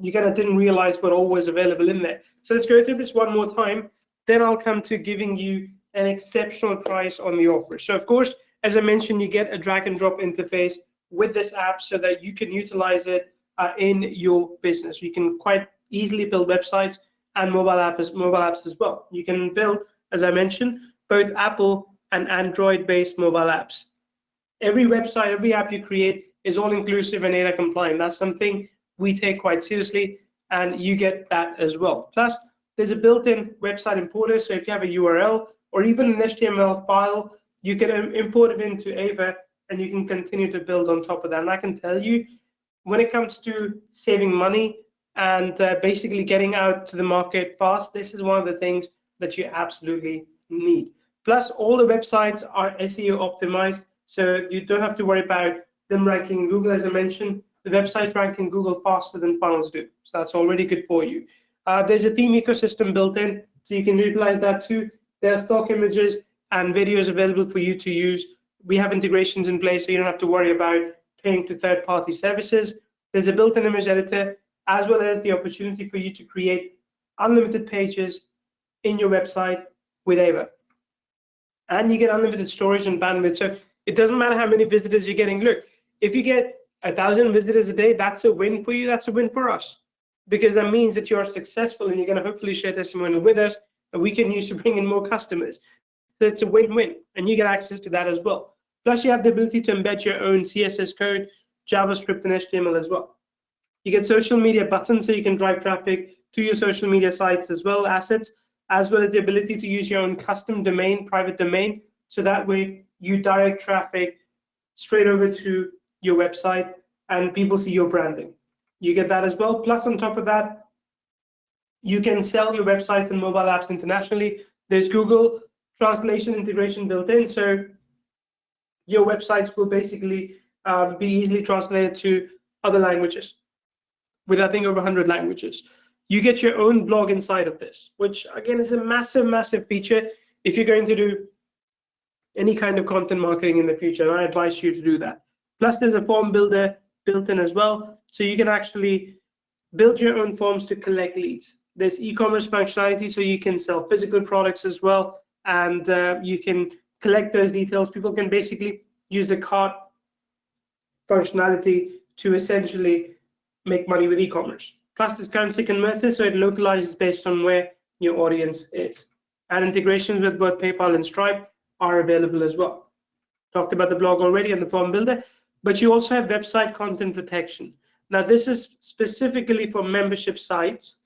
you kind of didn't realize what all was available in there. So let's go through this one more time. Then I'll come to giving you an exceptional price on the offer. So of course, as I mentioned, you get a drag and drop interface with this app so that you can utilize it in your business. You can quite easily build websites and mobile apps as well. You can build, as I mentioned, both Apple and Android-based mobile apps. Every website, every app you create is all inclusive and AIWA compliant. That's something we take quite seriously, and you get that as well. Plus, there's a built-in website importer, so if you have a URL or even an HTML file, you can import it into AIWA and you can continue to build on top of that. And I can tell you, when it comes to saving money and basically getting out to the market fast, this is one of the things that you absolutely need. Plus, all the websites are SEO optimized, so you don't have to worry about them ranking Google. As I mentioned, the websites rank in Google faster than funnels do, so that's already good for you. There's a theme ecosystem built in, so you can utilize that too. There are stock images and videos available for you to use. We have integrations in place, so you don't have to worry about paying to third-party services. There's a built-in image editor, as well as the opportunity for you to create unlimited pages in your website with AIWA. And you get unlimited storage and bandwidth, so it doesn't matter how many visitors you're getting. Look, if you get 1,000 visitors a day, that's a win for you, that's a win for us, because that means that you're successful and you're going to hopefully share testimonial with us that we can use to bring in more customers. So it's a win-win, and you get access to that as well. Plus, you have the ability to embed your own CSS code, JavaScript, and HTML as well. You get social media buttons, so you can drive traffic to your social media sites as well, assets, as well as the ability to use your own custom domain, private domain, so that way you direct traffic straight over to your website and people see your branding. You get that as well. Plus, on top of that, you can sell your websites and mobile apps internationally. There's Google translation integration built in, so your websites will basically be easily translated to other languages, with I think over 100 languages. You get your own blog inside of this, which again is a massive, massive feature if you're going to do any kind of content marketing in the future, and I advise you to do that. Plus, there's a form builder built in as well, so you can actually build your own forms to collect leads. There's e-commerce functionality, so you can sell physical products as well, and you can collect those details. People can basically use the cart functionality to essentially make money with e-commerce. Plus, there's currency converter, so it localizes based on where your audience is. And integrations with both PayPal and Stripe are available as well. Talked about the blog already and the form builder, but you also have website content protection. Now, this is specifically for membership sites.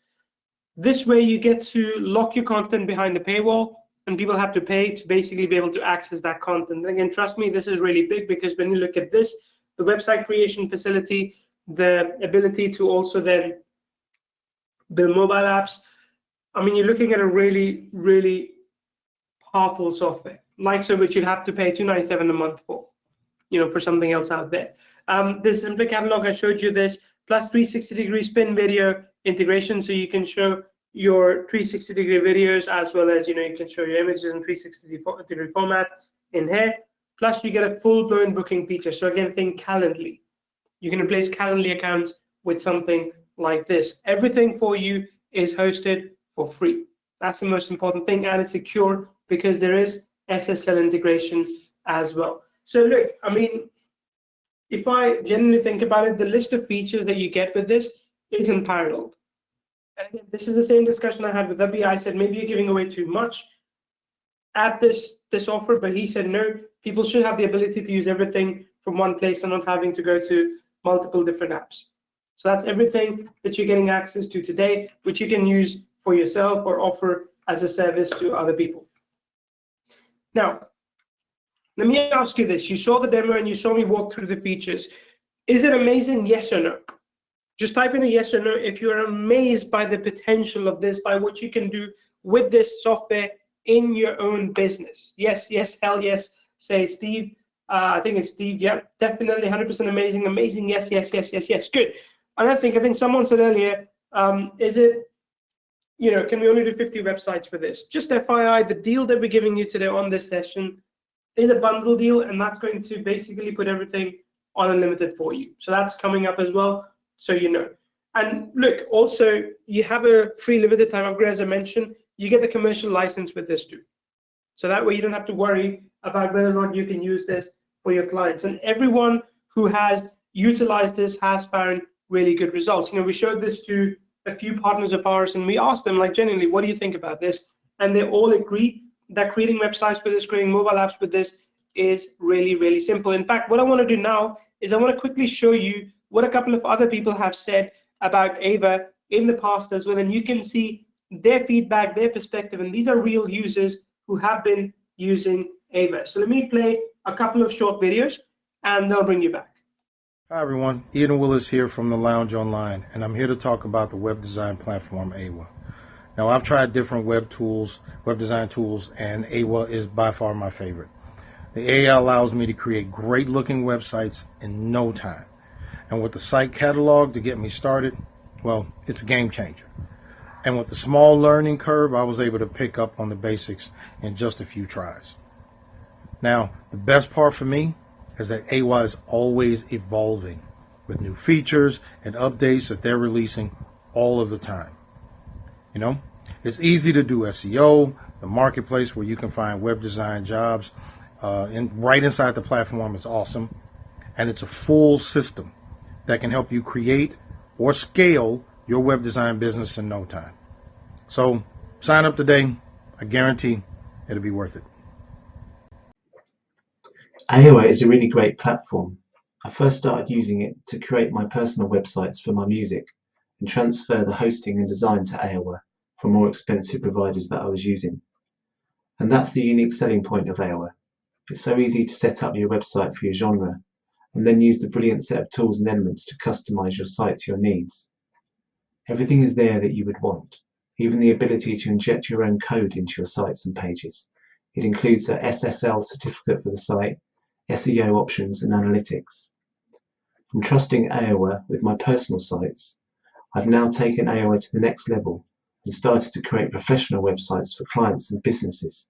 This way, you get to lock your content behind the paywall, and people have to pay to basically be able to access that content. And again, trust me, this is really big, because when you look at this, the website creation facility, the ability to also then build mobile apps, I mean, you're looking at a really, really powerful software, like so which you'd have to pay $297 a month for, for something else out there. This Simpler catalog, I showed you this, plus 360-degree spin video integration, so you can show your 360-degree videos, as well as you can show your images in 360-degree format in here. Plus, you get a full-blown booking feature. So again, think Calendly. You can replace Calendly accounts with something like this. Everything for you is hosted for free. That's the most important thing, and it's secure because there is SSL integration as well. So look, I mean, if I genuinely think about it, the list of features that you get with this is unparalleled. And again, this is the same discussion I had with Abhi. I said, maybe you're giving away too much at this offer, but he said, no, people should have the ability to use everything from one place and not having to go to multiple different apps. So that's everything that you're getting access to today, which you can use for yourself or offer as a service to other people. Now, let me ask you this. You saw the demo and you saw me walk through the features. Is it amazing? Yes or no? Just type in a yes or no if you're amazed by the potential of this, by what you can do with this software in your own business. Yes, yes, hell yes, say Steve. I think it's Steve. Yeah, definitely 100% amazing, amazing. Yes, yes, yes, yes, yes. Good. And I think someone said earlier, is it, can we only do 50 websites for this? Just FYI, the deal that we're giving you today on this session is a bundle deal, and that's going to basically put everything on unlimited for you. So that's coming up as well, so you know. And look, also, you have a free limited time upgrade, as I mentioned. You get the commercial license with this too. So that way you don't have to worry about whether or not you can use this for your clients. And everyone who has utilized this has found really good results. We showed this to a few partners of ours, and we asked them, like, genuinely, what do you think about this? And they all agree that creating websites with this, creating mobile apps with this is really, really simple. In fact, what I want to do now is I want to quickly show you what a couple of other people have said about AIWA in the past as well, and you can see their feedback, their perspective, and these are real users who have been using AIWA. So let me play a couple of short videos, and they'll bring you back. Hi everyone, Ian Willis here from the Lounge Online, and I'm here to talk about the web design platform AIWA. Now, I've tried different web design tools, and AIWA is by far my favorite. The AI allows me to create great looking websites in no time. And with the site catalog to get me started, well, it's a game changer. And with the small learning curve, I was able to pick up on the basics in just a few tries. Now, the best part for me is that AIWA is always evolving with new features and updates that they're releasing all of the time. It's easy to do SEO, the marketplace where you can find web design jobs right inside the platform is awesome. And it's a full system that can help you create or scale your web design business in no time. So sign up today. I guarantee it'll be worth it. AIWA is a really great platform. I first started using it to create my personal websites for my music and transfer the hosting and design to AIWA from more expensive providers that I was using. And that's the unique selling point of AIWA. It's so easy to set up your website for your genre and then use the brilliant set of tools and elements to customize your site to your needs. Everything is there that you would want, even the ability to inject your own code into your sites and pages. It includes a SSL certificate for the site, SEO options and analytics. From trusting AIWA with my personal sites, I've now taken AIWA to the next level and started to create professional websites for clients and businesses.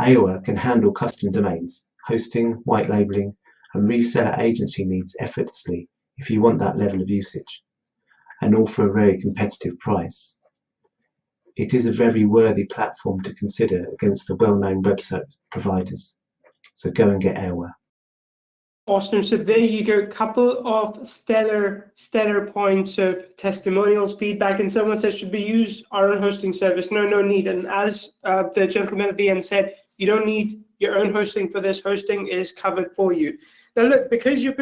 AIWA can handle custom domains, hosting, white labeling, and reseller agency needs effortlessly if you want that level of usage, and all for a very competitive price. It is a very worthy platform to consider against the well-known website providers. So go and get AIWA. Awesome. So there you go. Couple of stellar points of testimonials, feedback, and someone says, should we use our own hosting service? No need. And as the gentleman at the end said, you don't need your own hosting for this. Hosting is covered for you. Now look, because you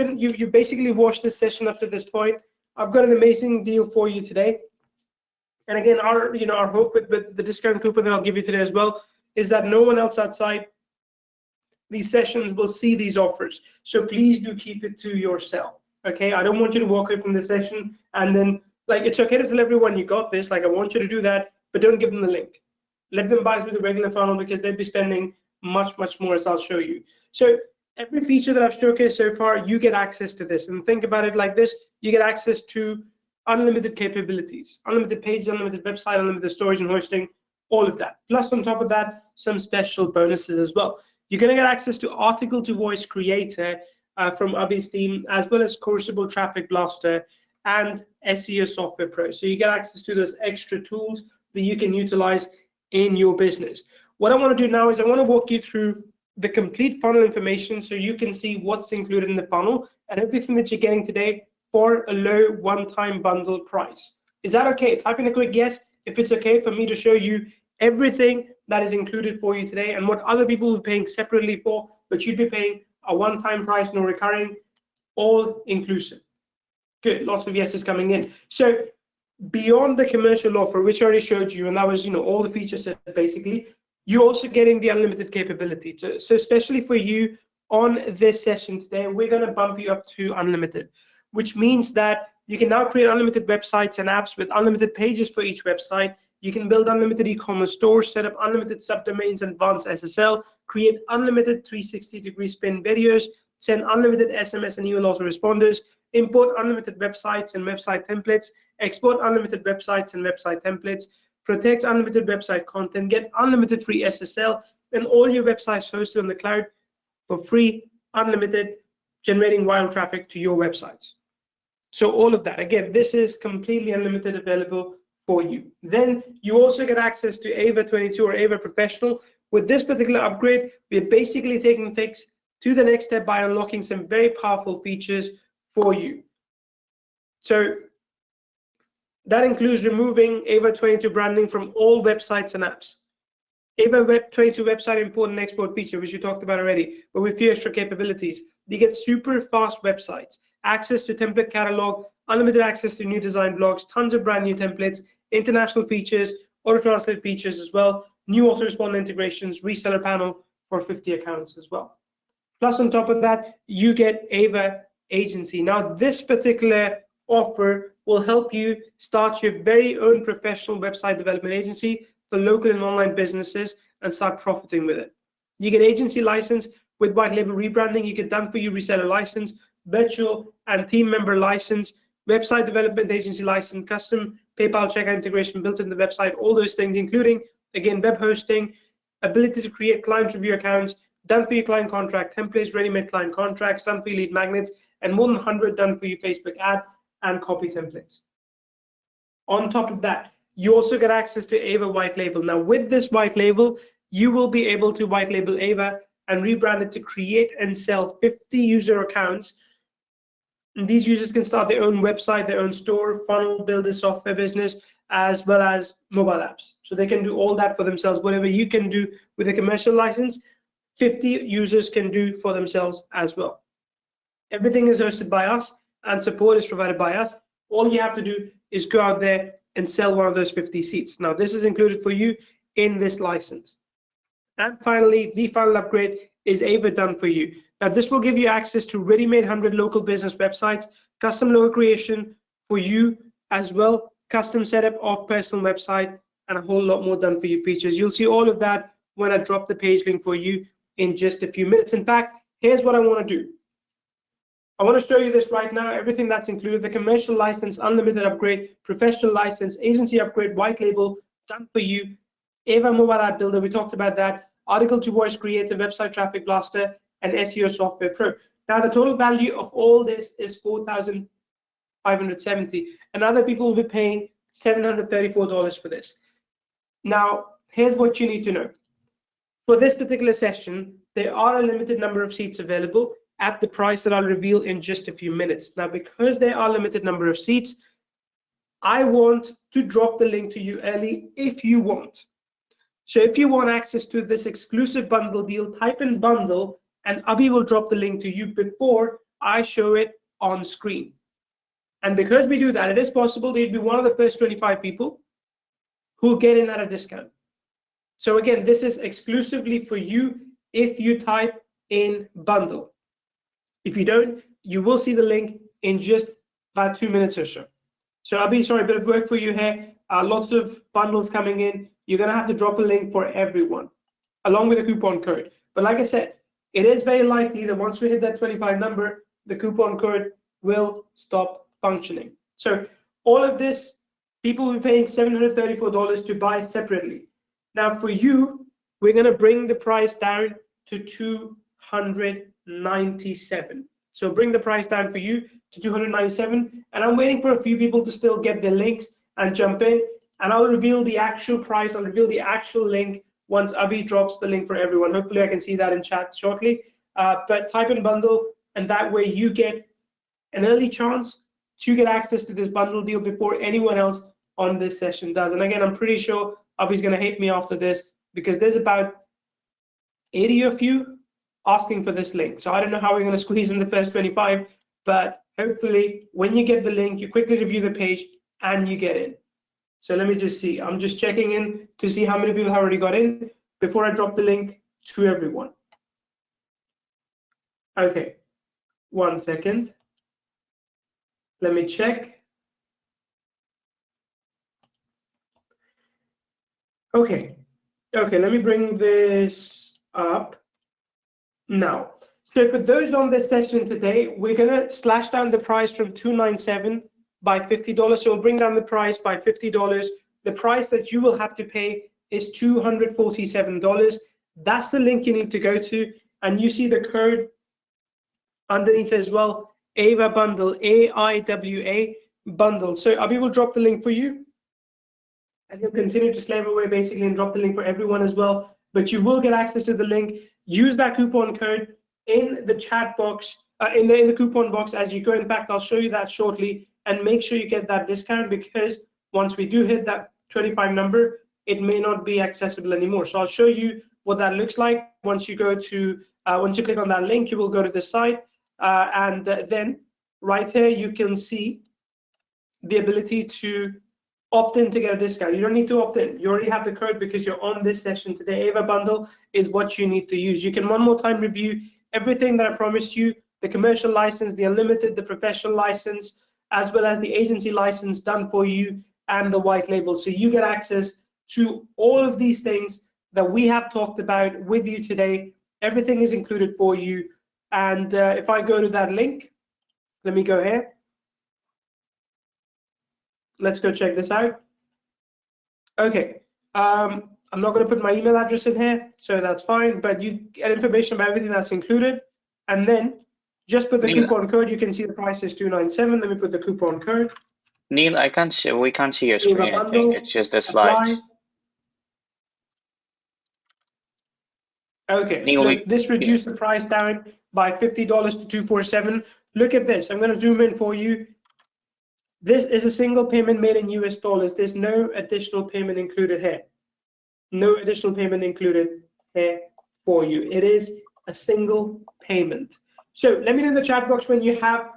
basically watched this session up to this point, I've got an amazing deal for you today. And again, our hope with the discount coupon that I'll give you today as well is that no one else outside these sessions will see these offers. So please do keep it to yourself. Okay, I don't want you to walk away from the session and then, like, it's okay to tell everyone you got this, like, I want you to do that, but don't give them the link. Let them buy through the regular funnel because they'd be spending much more, as I'll show you. So every feature that I've showcased so far, you get access to this. And think about it like this: you get access to unlimited capabilities, unlimited pages, unlimited website, unlimited storage and hosting, all of that. Plus, on top of that, some special bonuses as well. You're going to get access to Article to Voice Creator from Abhi's team, as well as Courseable Traffic Blaster and SEO Software Pro. So you get access to those extra tools that you can utilize in your business. What I want to do now is I want to walk you through the complete funnel information so you can see what's included in the funnel and everything that you're getting today for a low one-time bundle price. Is that okay? Type in a quick yes if it's okay for me to show you everything that is included for you today and what other people will be paying separately for, but you'd be paying a one-time price, no recurring, all inclusive. Good, lots of yeses coming in. So beyond the commercial offer, which I already showed you, and that was all the features basically, you're also getting the unlimited capability. So especially for you on this session today, we're going to bump you up to unlimited, which means that you can now create unlimited websites and apps with unlimited pages for each website. You can build unlimited e-commerce stores, set up unlimited subdomains and advanced SSL, create unlimited 360-degree spin videos, send unlimited SMS and email autoresponders, import unlimited websites and website templates, export unlimited websites and website templates, protect unlimited website content, get unlimited free SSL, and all your websites hosted on the cloud for free, unlimited, generating viral traffic to your websites. So all of that, again, this is completely unlimited, available for you. Then you also get access to AIWA22 or AIWA Professional. With this particular upgrade, we're basically taking things to the next step by unlocking some very powerful features for you. So that includes removing AIWA22 branding from all websites and apps. AIWA22 website import and export feature, which we talked about already, but with few extra capabilities. You get super fast websites, access to template catalog, unlimited access to new design blogs, tons of brand new templates, international features, auto-translate features as well, new autoresponder integrations, reseller panel for 50 accounts as well. Plus, on top of that, you get AIWA Agency. Now, this particular offer will help you start your very own professional website development agency for local and online businesses and start profiting with it. You get agency license with white label rebranding, you get done for you reseller license, virtual and team member license, website development agency license, custom PayPal checkout integration built into the website, all those things, including, again, web hosting, ability to create client review accounts, done for you client contract templates, ready-made client contracts, done for you lead magnets, and more than 100 done for you Facebook ad and copy templates. On top of that, you also get access to AIWA white label. Now, with this white label, you will be able to white label AIWA and rebrand it to create and sell 50 user accounts. And these users can start their own website, their own store, funnel, build a software business, as well as mobile apps. So they can do all that for themselves. Whatever you can do with a commercial license, 50 users can do for themselves as well. Everything is hosted by us and support is provided by us. All you have to do is go out there and sell one of those 50 seats. Now, this is included for you in this license. And finally, the final upgrade is AIWA done for you. Now, this will give you access to ready-made 100 local business websites, custom logo creation for you as well, custom setup of personal website, and a whole lot more done for you features. You'll see all of that when I drop the page link for you in just a few minutes. In fact, here's what I want to do. I want to show you this right now, everything that's included: the commercial license, unlimited upgrade, professional license, agency upgrade, white label, done for you, AIWA mobile app builder, we talked about that, article to voice creator, website traffic blaster, and SEO software pro. Now, the total value of all this is $4,570, and other people will be paying $734 for this. Now, here's what you need to know. For this particular session, there are a limited number of seats available at the price that I'll reveal in just a few minutes. Now, because there are a limited number of seats, I want to drop the link to you early if you want. So if you want access to this exclusive bundle deal, type in bundle and Abhi will drop the link to you before I show it on screen. And because we do that, it is possible that you'd be one of the first 25 people who get in at a discount. So again, this is exclusively for you if you type in bundle. If you don't, you will see the link in just about 2 minutes or so. So Abhi, sorry, a bit of work for you here. Lots of bundles coming in. You're going to have to drop a link for everyone, along with a coupon code. But like I said, it is very likely that once we hit that 25 number, the coupon code will stop functioning. So all of this, people will be paying $734 to buy separately. Now for you, we're going to bring the price down to $297. So bring the price down for you to $297, and I'm waiting for a few people to still get their links and jump in, and I'll reveal the actual price, I'll reveal the actual link once Abhi drops the link for everyone. Hopefully I can see that in chat shortly, but type in bundle, and that way you get an early chance to get access to this bundle deal before anyone else on this session does. And again, I'm pretty sure Abhi's going to hate me after this because there's about 80 of you asking for this link. So I don't know how we're going to squeeze in the first 25, but hopefully when you get the link, you quickly review the page and you get in. So let me just see. I'm just checking in to see how many people have already got in before I drop the link to everyone. Okay, 1 second. Let me check. Okay, let me bring this up now. So for those on this session today, we're gonna slash down the price from $297 by $50. So we'll bring down the price by $50. The price that you will have to pay is $247. That's the link you need to go to, and you see the code underneath as well, AIWA bundle, AIWA bundle. So Abhi will drop the link for you, and he'll continue to slave away basically and drop the link for everyone as well. But you will get access to the link. Use that coupon code in the chat box, in the coupon box as you go. In fact, I'll show you that shortly, and make sure you get that discount, because once we do hit that 25 number, it may not be accessible anymore. So I'll show you what that looks like. Once you go to, once you click on that link, you will go to the site, and then right here you can see the ability to opt in to get a discount. You don't need to opt in. You already have the code because you're on this session today. AIWA bundle is what you need to use. You can one more time review everything that I promised you: the commercial license, the unlimited, the professional license, as well as the agency license done for you, and the white label. So you get access to all of these things that we have talked about with you today. Everything is included for you. And if I go to that link, let me go here. Let's go check this out. Okay, I'm not going to put my email address in here, so that's fine, but you get information about everything that's included. And then just put the Neil, coupon code. You can see the price is $297. Let me put the coupon code. Neil, I can't see, we can't see your AIWA screen, I bundle, think. It's just the apply. slides. Okay, Neil, look, this reduced the price down by $50 to $247. Look at this. I'm going to zoom in for you. This is a single payment made in US dollars. There's no additional payment included here. No additional payment included here for you. It is a single payment. So let me know in the chat box when you have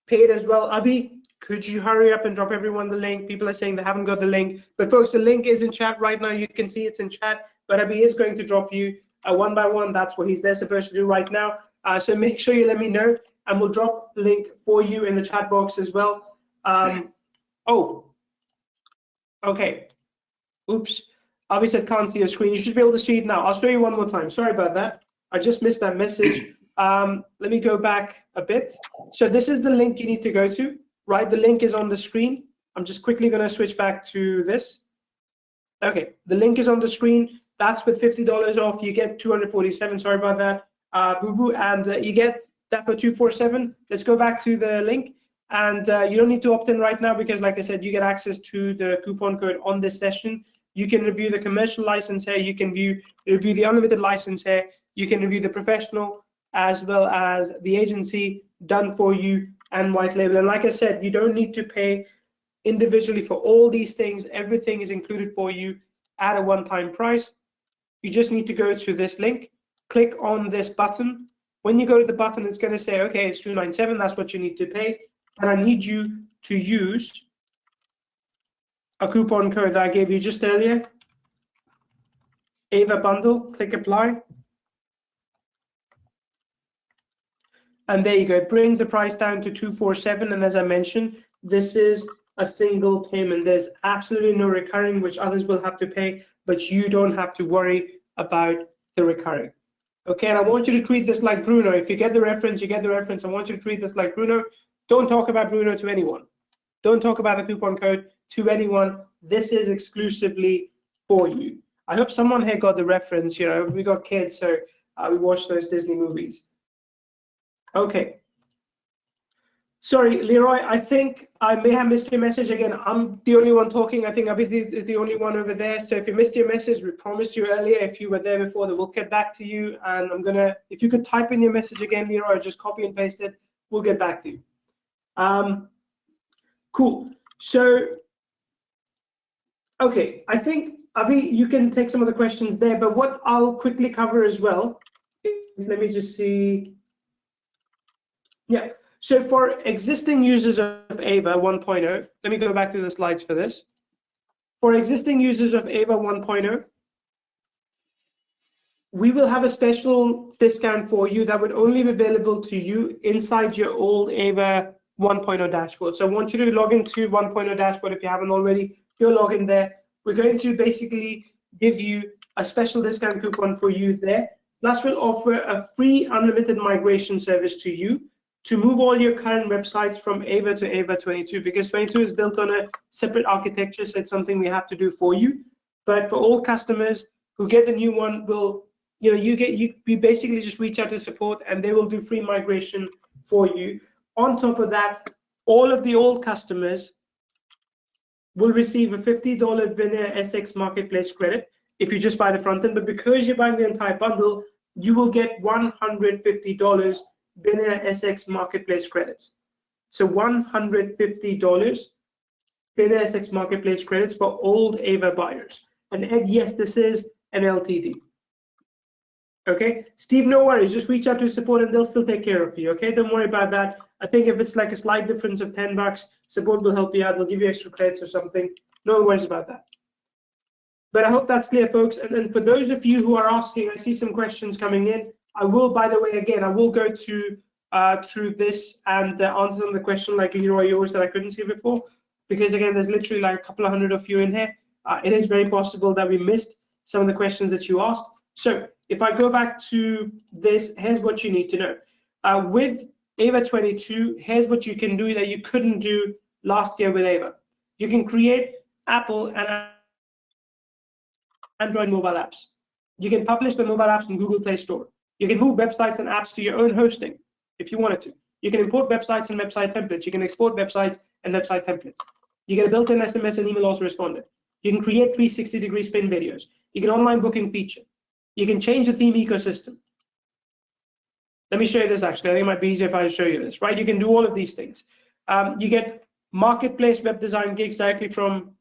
paid as well. Abhi, could you hurry up and drop everyone the link? People are saying they haven't got the link. But folks, the link is in chat right now. You can see it's in chat. But Abhi is going to drop you one by one. That's what he's there supposed to do right now. So make sure you let me know, and we'll drop the link for you in the chat box as well. Oh, okay. Oops. Abhi said can't see your screen. You should be able to see it now. I'll show you one more time. Sorry about that. I just missed that message. Let me go back a bit. So this is the link you need to go to, right? The link is on the screen. I'm just quickly going to switch back to this. Okay, the link is on the screen. That's with $50 off. You get 247. Sorry about that, boo-boo. And you get that for 247. Let's go back to the link. And you don't need to opt in right now because, like I said, you get access to the coupon code on this session. You can review the commercial license here. You can review the unlimited license here. You can review the professional as well as the agency done for you and white label. And like I said, you don't need to pay individually for all these things. Everything is included for you at a one-time price. You just need to go to this link, click on this button. When you go to the button, it's going to say, okay, it's $297. That's what you need to pay. And I need you to use a coupon code that I gave you just earlier. AIWA bundle, click apply. And there you go. It brings the price down to $247. And as I mentioned, this is a single payment. There's absolutely no recurring, which others will have to pay, but you don't have to worry about the recurring. Okay, and I want you to treat this like Bruno. If you get the reference, you get the reference. I want you to treat this like Bruno. Don't talk about Bruno to anyone. Don't talk about the coupon code to anyone. This is exclusively for you. I hope someone here got the reference. You know, we got kids, so we watch those Disney movies. Okay. Sorry, Leroy, I think I may have missed your message again. I'm the only one talking. I think obviously is the only one over there. So if you missed your message, we promised you earlier, if you were there before, that we'll get back to you. And I'm gonna, if you could type in your message again, Leroy, just copy and paste it, we'll get back to you. Cool. So, okay, I think, Avi, you can take some of the questions there, but what I'll quickly cover as well is, let me just see. Yeah, so for existing users of AIWA 1.0, let me go back to the slides for this. For existing users of AIWA 1.0, we will have a special discount for you that would only be available to you inside your old AIWA 1.0 dashboard. So I want you to log into 1.0 dashboard if you haven't already. You'll log in there. We're going to basically give you a special discount coupon for you there. Plus, we'll offer a free unlimited migration service to you to move all your current websites from AIWA to AIWA22, because 22 is built on a separate architecture, so it's something we have to do for you. But for all customers who get the new one, will, you know, you basically just reach out to support and they will do free migration for you. On top of that, all of the old customers will receive a $50 Veneer SX Marketplace credit if you just buy the front end. But because you're buying the entire bundle, you will get $150 Binary SX Marketplace credits. So $150 Binary SX Marketplace credits for old AIWA buyers. And Ed, yes, this is an LTD. Okay, Steve, no worries. Just reach out to support and they'll still take care of you. Okay, don't worry about that. I think if it's like a slight difference of $10, support will help you out. They'll give you extra credits or something. No worries about that. But I hope that's clear, folks. And then for those of you who are asking, I see some questions coming in. I will, by the way, again, I will go to through this and answer some of the questions like Leroy, yours that I couldn't see before. Because again, there's literally like a couple of hundred of you in here. It is very possible that we missed some of the questions that you asked. So if I go back to this, here's what you need to know. With AIWA22, here's what you can do that you couldn't do last year with AIWA. You can create Apple and Android mobile apps. You can publish the mobile apps in Google Play Store. You can move websites and apps to your own hosting if you wanted to. You can import websites and website templates. You can export websites and website templates. You get a built-in SMS and email autoresponder. You can create 360-degree spin videos. You can online booking feature. You can change the theme ecosystem. Let me show you this actually. I think it might be easier if I show you this, right? You can do all of these things. You get marketplace web design gigs directly from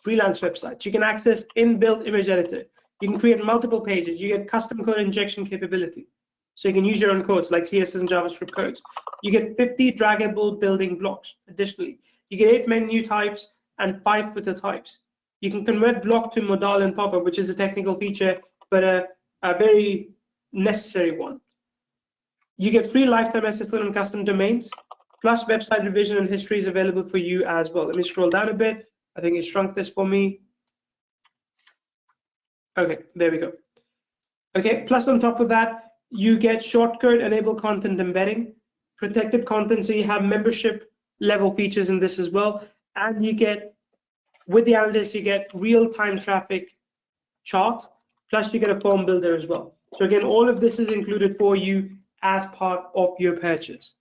freelance websites. You can access inbuilt image editor. You can create multiple pages. You get custom code injection capability. So you can use your own codes like CSS and JavaScript codes. You get 50 draggable building blocks additionally. You get 8 menu types and 5 footer types. You can convert block to modal and pop-up, which is a technical feature, but a very necessary one. You get free lifetime SSL and custom domains, plus website revision and history is available for you as well. Let me scroll down a bit. I think it shrunk this for me. Okay, there we go. Okay, plus on top of that, you get shortcode enabled content embedding, protected content, so you have membership level features in this as well. And you get, with the analytics, you get real-time traffic chart, plus you get a form builder as well. So again, all of this is included for you as part of your purchase.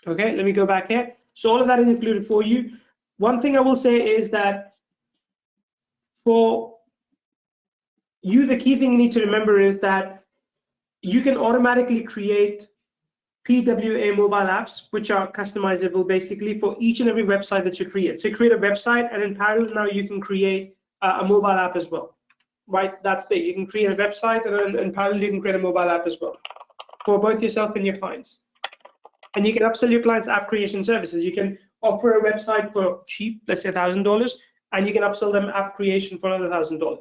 Okay, let me go back here. So all of that is included for you. One thing I will say is that for you, the key thing you need to remember is that you can automatically create PWA mobile apps, which are customizable basically for each and every website that you create. So you create a website, and in parallel now you can create a mobile app as well, right? That's big. You can create a website, and in parallel you can create a mobile app as well for both yourself and your clients. And you can upsell your clients app creation services. You can offer a website for cheap, let's say $1,000, and you can upsell them app creation for another $1,000.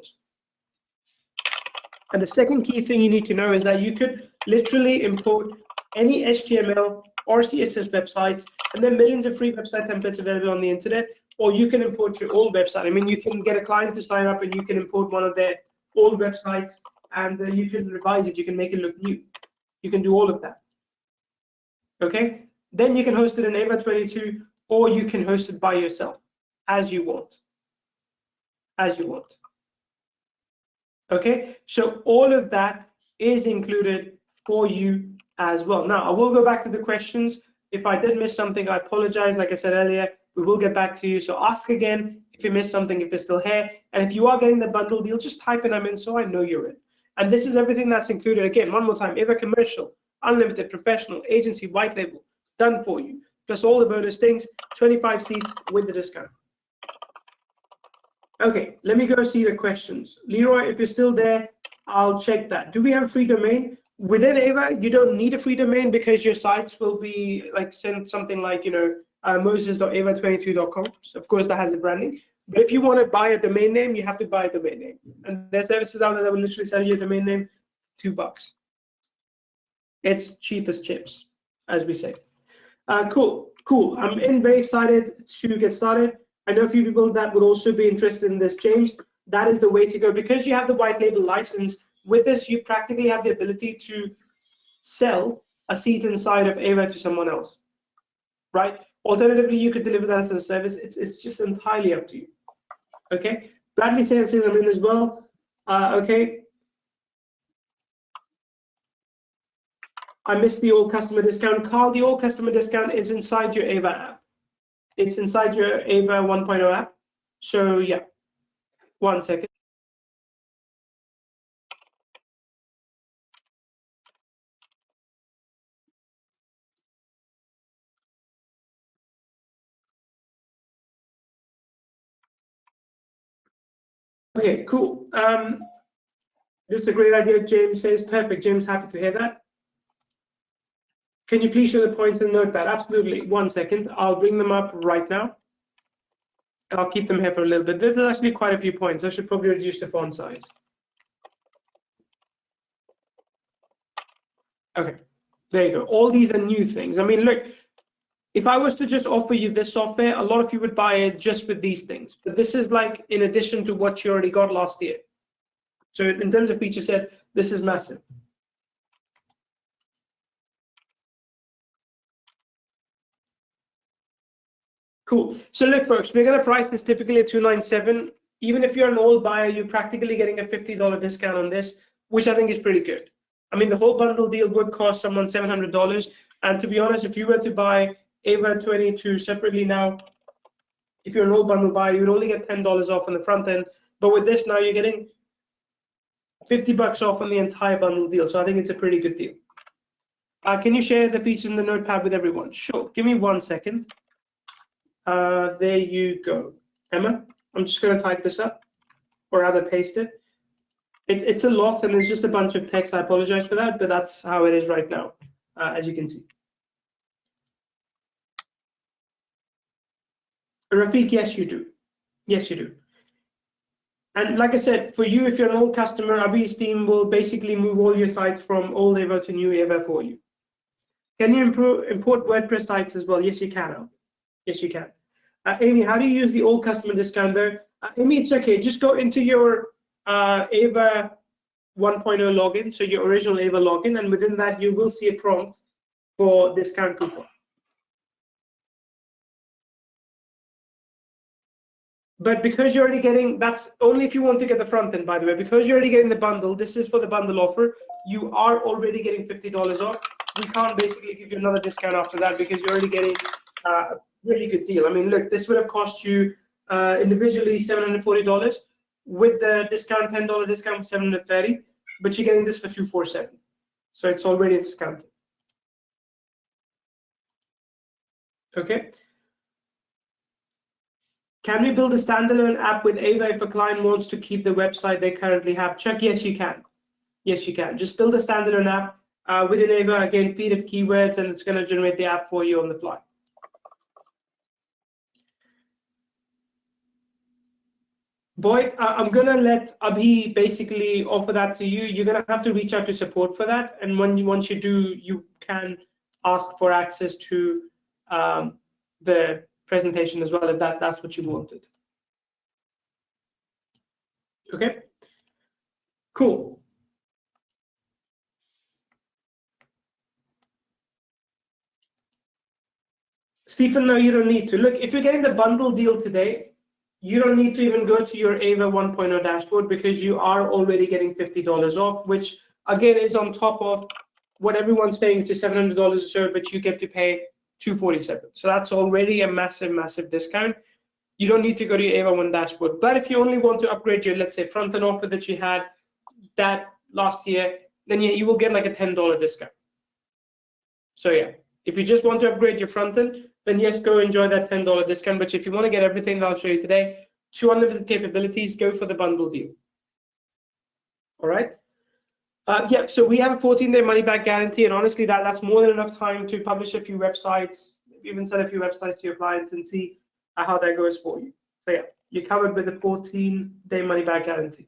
And the second key thing you need to know is that you could literally import any HTML or CSS websites, and there are millions of free website templates available on the internet, or you can import your old website. I mean, you can get a client to sign up and you can import one of their old websites, and you can revise it, you can make it look new. You can do all of that. Okay? Then you can host it in AIWA22, or you can host it by yourself, as you want. As you want. Okay? So all of that is included for you as well. Now, I will go back to the questions. If I did miss something, I apologize. Like I said earlier, we will get back to you. So ask again if you missed something, if you're still here. And if you are getting the bundle deal, just type in I'm in so I know you're in. And this is everything that's included. Again, one more time, AIWA commercial, unlimited, professional, agency, white label, done for you. Plus all the bonus things, 25 seats with the discount. Okay, let me go see the questions. Leroy, if you're still there, I'll check that. Do we have a free domain? Within AIWA, you don't need a free domain because your sites will be like sent something like, moses.aiwa22.com. So of course, that has the branding. But if you want to buy a domain name, you have to buy a domain name. And there's services out there that will literally sell you a domain name, $2. It's cheap as chips, as we say. Cool. I'm very excited to get started. I know a few people that would also be interested in this. James, that is the way to go. Because you have the white label license, with this, you practically have the ability to sell a seat inside of AIWA to someone else, right? Alternatively, you could deliver that as a service. It's just entirely up to you. Okay. Bradley says I'm in as well. Okay. I missed the old customer discount. Carl, the old customer discount is inside your AIWA app. It's inside your AIWA 1.0 app. So yeah, 1 second. Okay, cool. This is a great idea. James says, perfect. James, happy to hear that. Can you please show the points in the notepad? Absolutely. 1 second. I'll bring them up right now. I'll keep them here for a little bit. There's actually quite a few points. I should probably reduce the font size. Okay, there you go. All these are new things. I mean, look, if I was to just offer you this software, a lot of you would buy it just with these things. But this is like in addition to what you already got last year. So in terms of feature set, this is massive. Cool. So look, folks, we're going to price this typically at $297. Even if you're an old buyer, you're practically getting a $50 discount on this, which I think is pretty good. I mean, the whole bundle deal would cost someone $700. And to be honest, if you were to buy AIWA22 separately now, if you're an old bundle buyer, you would only get $10 off on the front end. But with this now, you're getting $50 off on the entire bundle deal. So I think it's a pretty good deal. Can you share the features in the notepad with everyone? Sure. Give me 1 second. There you go. Emma, I'm just going to type this up, or rather paste it. It's a lot, and it's just a bunch of text. I apologize for that, but that's how it is right now, as you can see. Rafiq, yes, you do. Yes, you do. And like I said, for you, if you're an old customer, Abhi's team will basically move all your sites from old AIWA to new AIWA for you. Can you import WordPress sites as well? Yes, you can. Yes, you can. Amy, how do you use the old customer discount there? Amy, it's okay. Just go into your AIWA 1.0 login, so your original AIWA login, and within that, you will see a prompt for discount coupon. But because you're already getting, that's only if you want to get the front end, by the way, because you're already getting the bundle, this is for the bundle offer, you are already getting $50 off. We can't basically give you another discount after that because you're already getting a really good deal. I mean, look, this would have cost you individually $740. With the discount, $10 discount, $730, but you're getting this for $247. So it's already discounted. Okay. Can we build a standalone app with AIWA if a client wants to keep the website they currently have? Chuck, yes, you can. Yes, you can. Just build a standalone app within AIWA. Again, feed it keywords, and it's going to generate the app for you on the fly. Boyd, I'm going to let Abhi basically offer that to you. You're going to have to reach out to support for that. And once you do, you can ask for access to the presentation as well, if that's what you wanted. Okay, cool. Stephen, no, you don't need to. Look, if you're getting the bundle deal today, you don't need to even go to your AIWA 1.0 dashboard because you are already getting $50 off, which again is on top of what everyone's paying, which is $700 or so, but you get to pay $247. So that's already a massive, massive discount. You don't need to go to your AIWA 1 dashboard. But if you only want to upgrade your, let's say, front-end offer that you had that last year, then you will get like a $10 discount. So yeah, if you just want to upgrade your front-end, then yes, go enjoy that $10 discount. But if you want to get everything that I'll show you today, 2 unlimited capabilities, go for the bundle deal. All right. Yeah, so we have a 14-day money-back guarantee, and honestly, that's more than enough time to publish a few websites, even send a few websites to your clients and see how that goes for you. So yeah, you're covered with a 14-day money-back guarantee.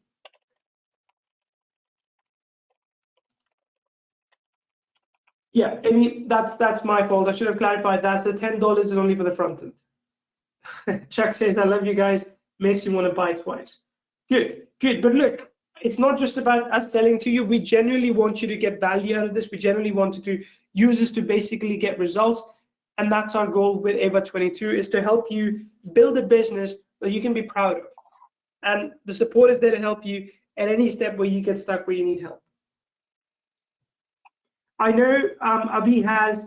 Yeah, I mean, that's my fault. I should have clarified that. The $10 is only for the front end. Chuck says, I love you guys. Makes you want to buy twice. Good, good. But look, it's not just about us selling to you. We genuinely want you to get value out of this. We genuinely want you to use this to basically get results. And that's our goal with AIWA22, is to help you build a business that you can be proud of. And the support is there to help you at any step where you get stuck, where you need help. I know Abhi has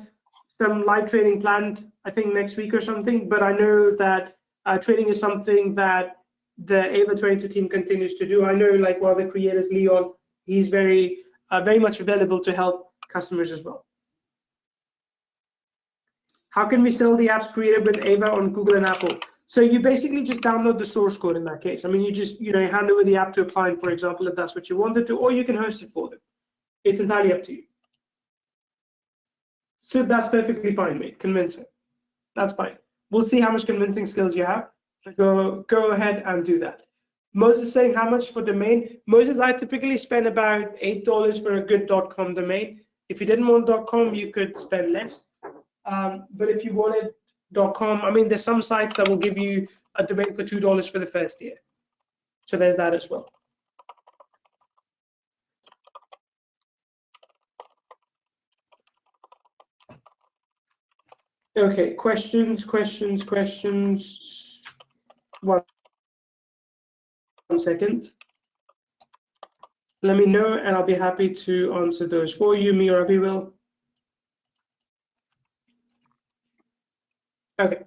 some live training planned, I think next week or something, but I know that training is something that the AIWA22 team continues to do. I know, like one of the creators, Leon, he's very much available to help customers as well. How can we sell the apps created with AIWA on Google and Apple? So you basically just download the source code in that case. I mean, you just, you know, hand over the app to a client, for example, if that's what you wanted to, or you can host it for them. It's entirely up to you. So that's perfectly fine, mate. Convincing. That's fine. We'll see how much convincing skills you have. So go ahead and do that. Moses is saying how much for domain. Moses, I typically spend about $8 for a good .com domain. If you didn't want .com, you could spend less. But if you wanted .com, I mean, there's some sites that will give you a domain for $2 for the first year. So there's that as well. Okay, questions. One second. Let me know, and I'll be happy to answer those for you. Me or Abby will. Okay.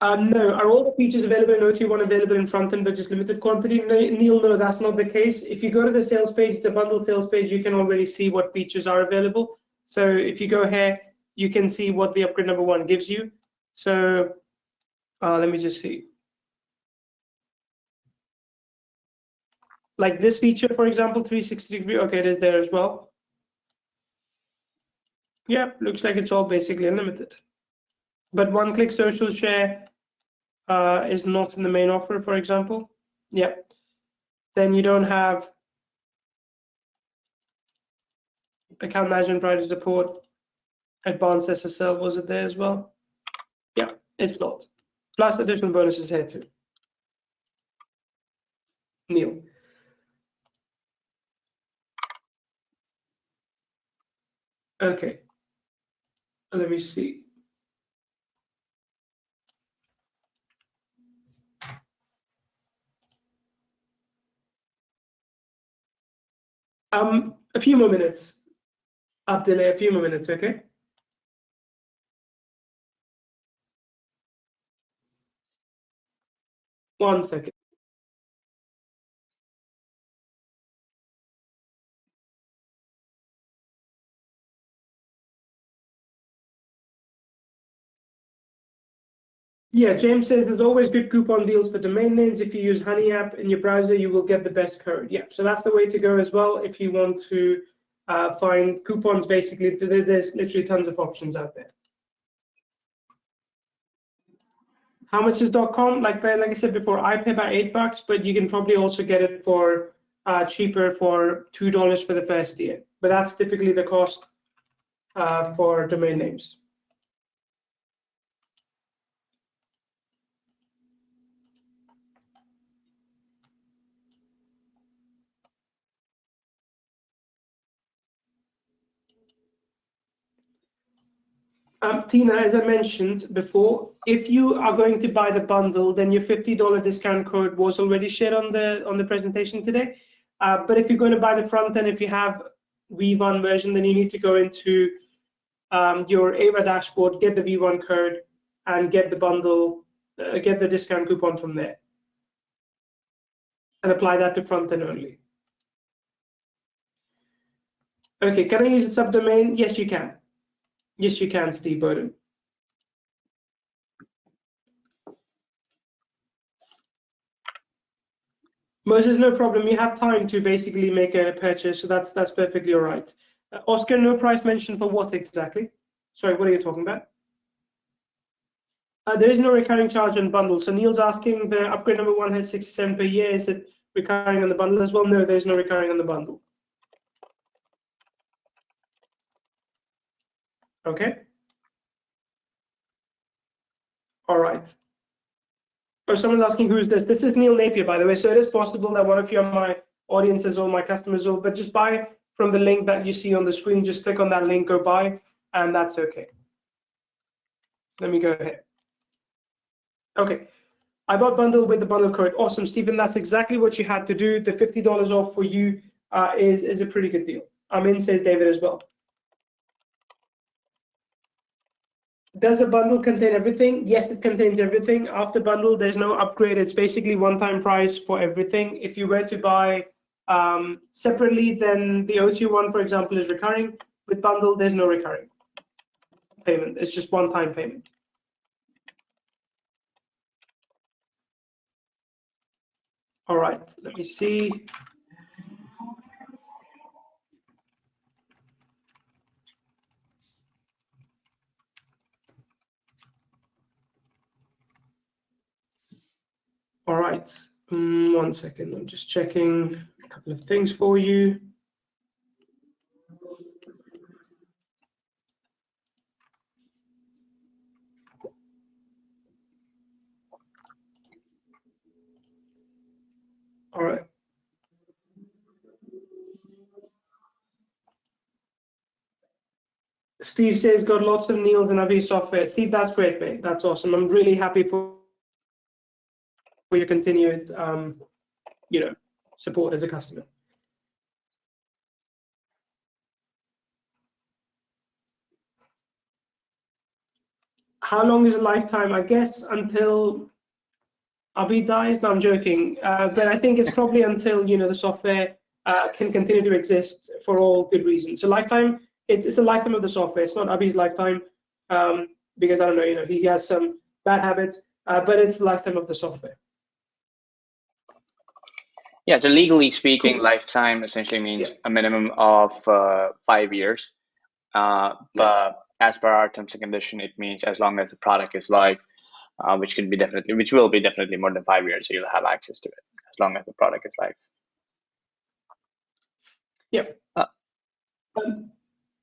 No, are all the features available in OT1 available in front end, but just limited quantity? Neil, no, that's not the case. If you go to the sales page, the bundle sales page, you can already see what features are available. So if you go here, you can see what the upgrade number 1 gives you. So let me just see. Like this feature, for example, 360-degree. Okay, it is there as well. Yeah, looks like it's all basically unlimited. But one-click social share is not in the main offer, for example. Yeah. Then you don't have account management, provider support, advanced SSL. Was it there as well? Yeah, it's not. Plus additional bonuses here too. Neil. Okay. Let me see. A few more minutes. Abdullah, a few more minutes, okay? One second. Yeah, James says there's always good coupon deals for domain names. If you use Honey app in your browser, you will get the best code. Yeah, so that's the way to go as well. If you want to find coupons, basically, there's literally tons of options out there. How much is .com? Like I said before, I pay about $8, but you can probably also get it for cheaper for $2 for the first year. But that's typically the cost for domain names. Tina, as I mentioned before, if you are going to buy the bundle, then your $50 discount code was already shared on the presentation today. But if you're going to buy the front end, if you have V1 version, then you need to go into your AIWA dashboard, get the V1 code, and get the bundle, get the discount coupon from there, and apply that to front end only. Okay, can I use a subdomain? Yes, you can. Yes, you can, Steve Bowden. Moses, no problem. You have time to basically make a purchase, so that's perfectly all right. Oscar, no price mentioned for what exactly? Sorry, what are you talking about? There is no recurring charge on bundle. So Neil's asking, the upgrade number 1 has 67 per year. Is it recurring on the bundle as well? No, there's no recurring on the bundle. Okay. All right. Oh, someone's asking, who is this? This is Neil Napier, by the way. So it is possible that one of you are my audiences or my customers, but just buy from the link that you see on the screen. Just click on that link, go buy, and that's okay. Let me go ahead. Okay. I bought bundle with the bundle code. Awesome, Stephen. That's exactly what you had to do. The $50 off for you is a pretty good deal. Amin, says David as well. Does a bundle contain everything? Yes, it contains everything. After bundle, there's no upgrade. It's basically one-time price for everything. If you were to buy separately, then the OT1, for example, is recurring. With bundle, there's no recurring payment. It's just one-time payment. All right, let me see. All right, 1 second. I'm just checking a couple of things for you. All right. Steve says got lots of Neils and Avi software. Steve, that's great, mate. That's awesome. I'm really happy for your continued, support as a customer. How long is a lifetime? I guess until Avi dies. No, I'm joking. But I think it's probably until the software can continue to exist for all good reasons. So lifetime, it's a lifetime of the software. It's not Avi's lifetime because I don't know. He has some bad habits, but it's the lifetime of the software. Yeah, so legally speaking, Cool. lifetime essentially means Yeah. a minimum of 5 years. But as per our terms and condition, it means as long as the product is live, which will be definitely more than 5 years, so you'll have access to it as long as the product is live. Yep.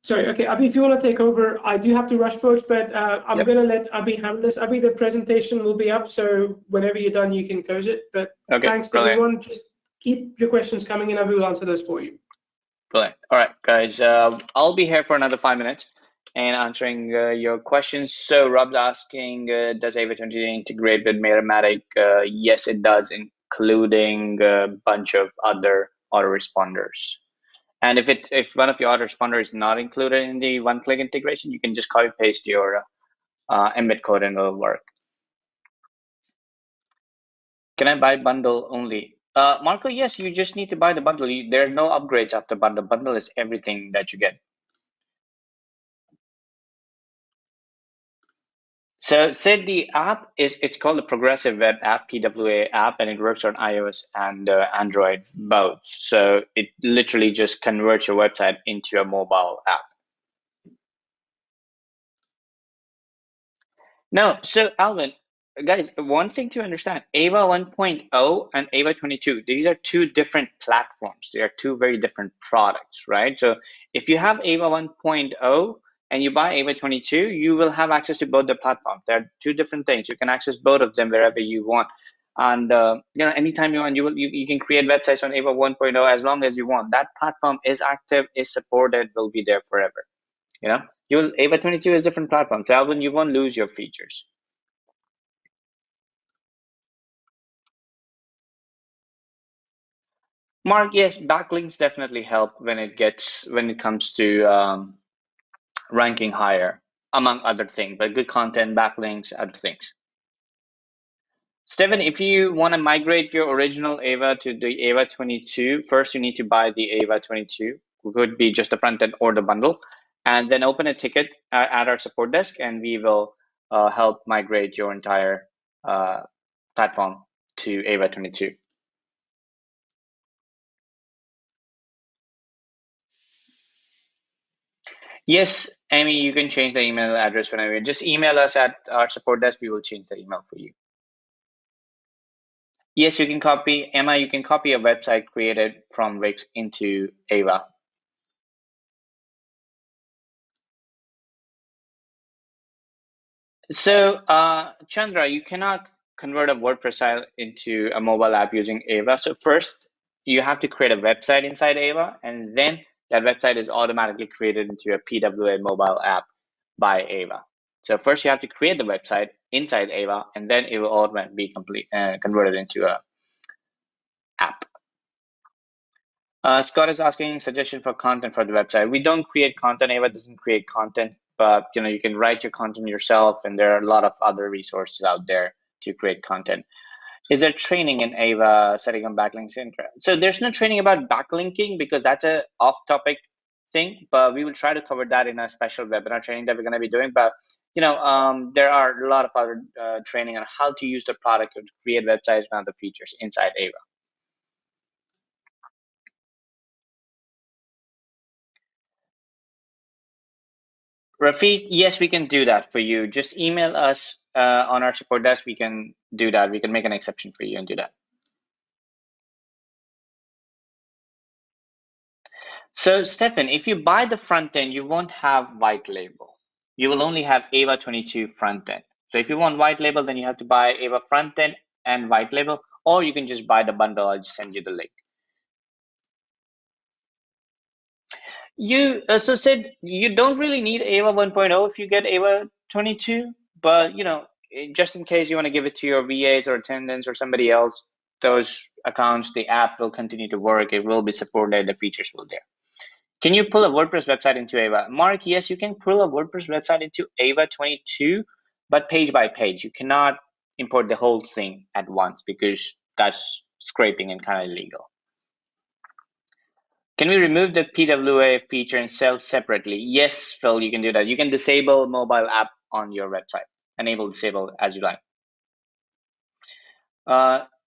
Sorry, okay, Abhi, if you want to take over, I do have to rush, folks, but I'm going to let Abhi handle this. Abhi, the presentation will be up, so whenever you're done, you can close it. But thanks to everyone. Just keep your questions coming, and Abhi will answer those for you. Brilliant. All right, guys, I'll be here for another 5 minutes and answering your questions. So Rob's asking, does AIWA22 integrate with Mailmatic? Yes, it does, including a bunch of other autoresponders. And if one of your autoresponder is not included in the one-click integration, you can just copy paste your embed code and it'll work. Can I buy bundle only? Marco, yes, you just need to buy the bundle. There are no upgrades after bundle. Bundle is everything that you get. So Sid, the app it's called the Progressive Web App, PWA app, and it works on iOS and Android both. So it literally just converts your website into a mobile app. No, so Alvin, guys, one thing to understand, AIWA 1.0 and AIWA22, these are two different platforms. They are two very different products, right? So if you have AIWA 1.0 and you buy AIWA22, you will have access to both the platforms. They're two different things. You can access both of them wherever you want. And anytime you want, you can create websites on AIWA 1.0 as long as you want. That platform is active, is supported, will be there forever. AIWA22 is different platform. So Alvin, you won't lose your features. Mark, yes, backlinks definitely help when it comes to ranking higher, among other things, but good content, backlinks, other things. Stephen, if you want to migrate your original AIWA to the AIWA22, first you need to buy the AIWA22, which could be just the front end or the bundle, and then open a ticket at our support desk, and we will help migrate your entire platform to AIWA22. Yes, Amy, you can change the email address whenever. Just email us at our support desk. We will change the email for you. Yes, you can copy, Emma, you can copy a website created from Wix into AIWA. So, Chandra, you cannot convert a WordPress site into a mobile app using AIWA. So first, you have to create a website inside AIWA, and then that website is automatically created into a PWA mobile app by AIWA. So first, you have to create the website inside AIWA, and then it will automatically be converted into a app. Scott is asking suggestion for content for the website. We don't create content. AIWA doesn't create content, but you can write your content yourself, and there are a lot of other resources out there to create content. Is there training in AIWA setting up backlinks? So there's no training about backlinking because that's a off-topic thing, but we will try to cover that in a special webinar training that we're going to be doing. But there are a lot of other training on how to use the product to create websites and other features inside AIWA. Rafiq, yes, we can do that for you. Just email us on our support desk. We can do that. We can make an exception for you and do that. So, Stefan, if you buy the front end, you won't have white label. You will only have AIWA22 front end. So if you want white label, then you have to buy AIWA front end and white label, or you can just buy the bundle. I'll just send you the link. You so Sid, you don't really need AIWA 1.0 if you get AIWA 22, but just in case you want to give it to your VAs or attendants or somebody else, those accounts, the app will continue to work. It will be supported. The features will there. Can you pull a WordPress website into AIWA? Mark, yes, you can pull a WordPress website into AIWA 22, but page by page. You cannot import the whole thing at once because that's scraping and kind of illegal. Can we remove the PWA feature and sell separately? Yes, Phil, you can do that. You can disable mobile app on your website. Enable, disable as you like.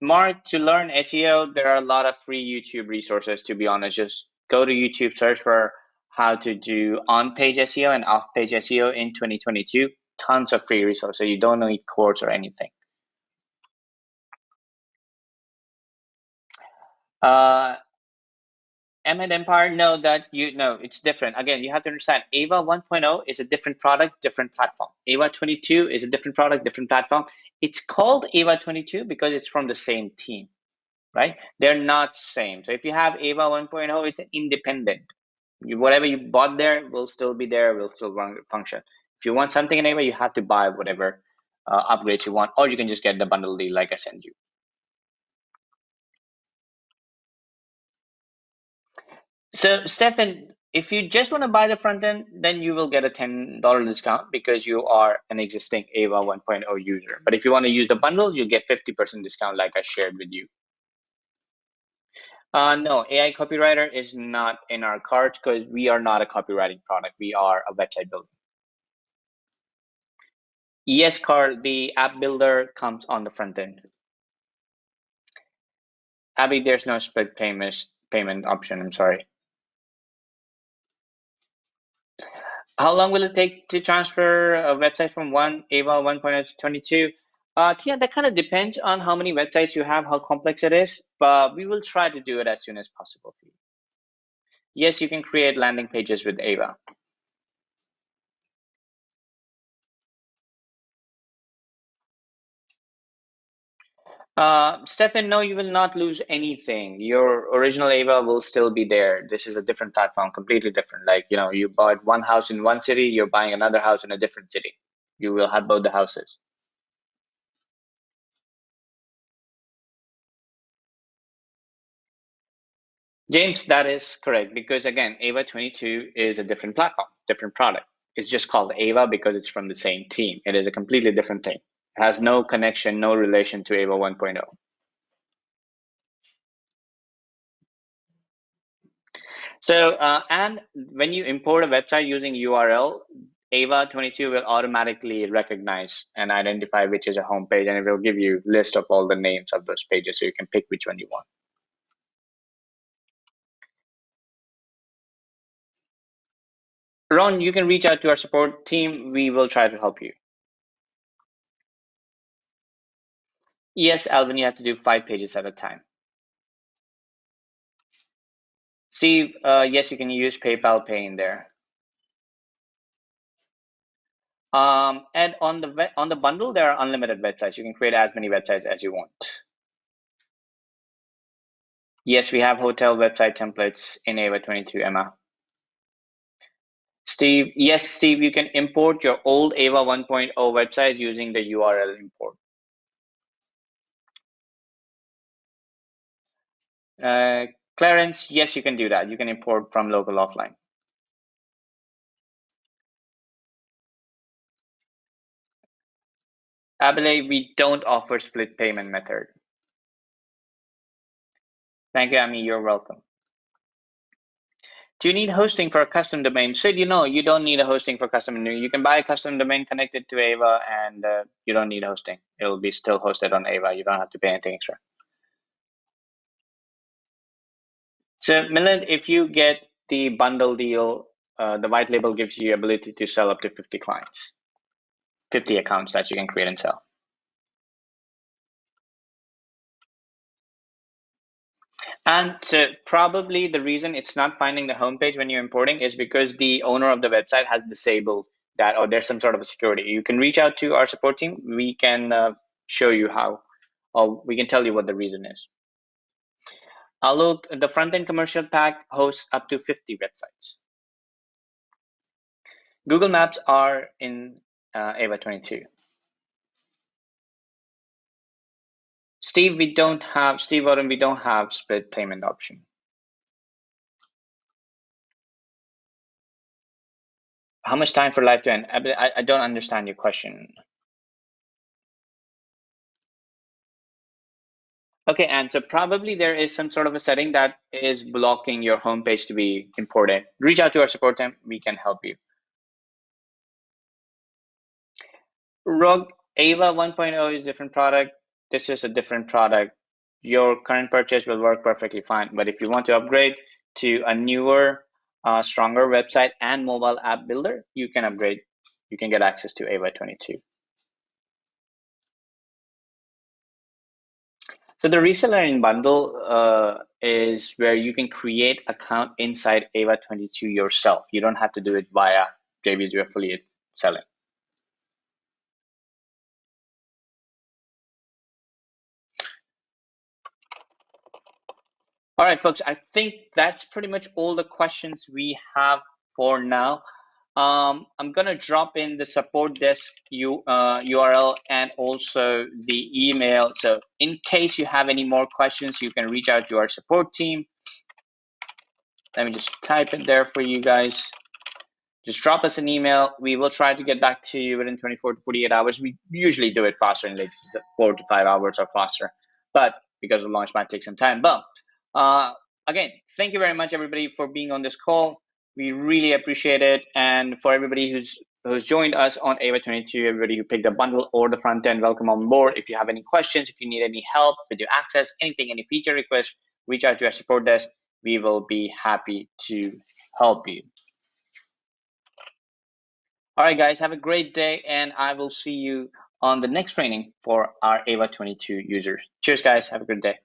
Mark, to learn SEO, there are a lot of free YouTube resources, to be honest. Just go to YouTube, search for how to do on-page SEO and off-page SEO in 2022. Tons of free resources. You don't need course or anything. Emmett Empire, no, it's different. Again, you have to understand AIWA 1.0 is a different product, different platform. AIWA 22 is a different product, different platform. It's called AIWA 22 because it's from the same team, right? They're not same. So if you have AIWA 1.0, it's an independent. Whatever you bought there will still be there, will still function. If you want something in AIWA, you have to buy whatever upgrades you want, or you can just get the bundle deal like I sent you. So, Stefan, if you just want to buy the front end, then you will get a $10 discount because you are an existing AIWA 1.0 user. But if you want to use the bundle, you get 50% discount like I shared with you. No, AI copywriter is not in our cart because we are not a copywriting product. We are a website builder. Yes, Carl, the app builder comes on the front end. Abby, there's no split payment option, I'm sorry. How long will it take to transfer a website from AIWA 1.0 to 22? Yeah, that kind of depends on how many websites you have, how complex it is, but we will try to do it as soon as possible for you. Yes, you can create landing pages with AIWA. Stefan, no, you will not lose anything. Your original AIWA will still be there. This is a different platform, completely different. Like, you bought one house in one city, you're buying another house in a different city. You will have both the houses. James, that is correct because again, AIWA 22 is a different platform, different product. It's just called AIWA because it's from the same team. It is a completely different thing. It has no connection, no relation to AIWA 1.0. So, and when you import a website using URL, AIWA 22 will automatically recognize and identify which is a home page, and it will give you a list of all the names of those pages so you can pick which one you want. Ron, you can reach out to our support team. We will try to help you. Yes, Alvin, you have to do 5 pages at a time. Steve, yes, you can use PayPal Pay in there. And on the bundle, there are unlimited websites. You can create as many websites as you want. Yes, we have hotel website templates in AIWA 22, Emma. Steve, yes, Steve, you can import your old AIWA 1.0 websites using the URL import. Clarence, yes, you can do that. You can import from local offline. Abele, we don't offer split payment method. Thank you, Ami. You're welcome. Do you need hosting for a custom domain? Sid, you don't need a hosting for custom domain. You can buy a custom domain connected to AIWA and you don't need hosting. It'll be still hosted on AIWA. You don't have to pay anything extra. So Milind, if you get the bundle deal the white label gives you ability to sell up to 50 clients, 50 accounts that you can create and sell. And so probably the reason it's not finding the homepage when you're importing is because the owner of the website has disabled that, or there's some sort of a security. You can reach out to our support team. We can show you how, or we can tell you what the reason is. Look, the front-end commercial pack hosts up to 50 websites. Google Maps are in AIWA22. Steve, we don't have split payment option. How much time for live to end? I don't understand your question. Okay, and so probably there is some sort of a setting that is blocking your homepage to be imported. Reach out to our support team. We can help you. Rogue AIWA 1.0 is a different product. This is a different product. Your current purchase will work perfectly fine. But if you want to upgrade to a newer, stronger website and mobile app builder, you can upgrade. You can get access to AIWA22. So the reseller bundle is where you can create account inside AIWA22 yourself. You don't have to do it via JV's affiliate selling. All right, folks, I think that's pretty much all the questions we have for now. I'm gonna drop in the support desk URL and also the email. So in case you have any more questions, you can reach out to our support team. Let me just type it there for you guys. Just drop us an email. We will try to get back to you within 24 to 48 hours. We usually do it faster, in like 4 to 5 hours or faster, but because of launch might take some time. But again, thank you very much, everybody, for being on this call. We really appreciate it. And for everybody who's joined us on AIWA22, everybody who picked a bundle or the front end, welcome on board. If you have any questions, if you need any help with your access, anything, any feature requests, reach out to our support desk. We will be happy to help you. All right, guys, have a great day, and I will see you on the next training for our AIWA22 users. Cheers, guys. Have a good day.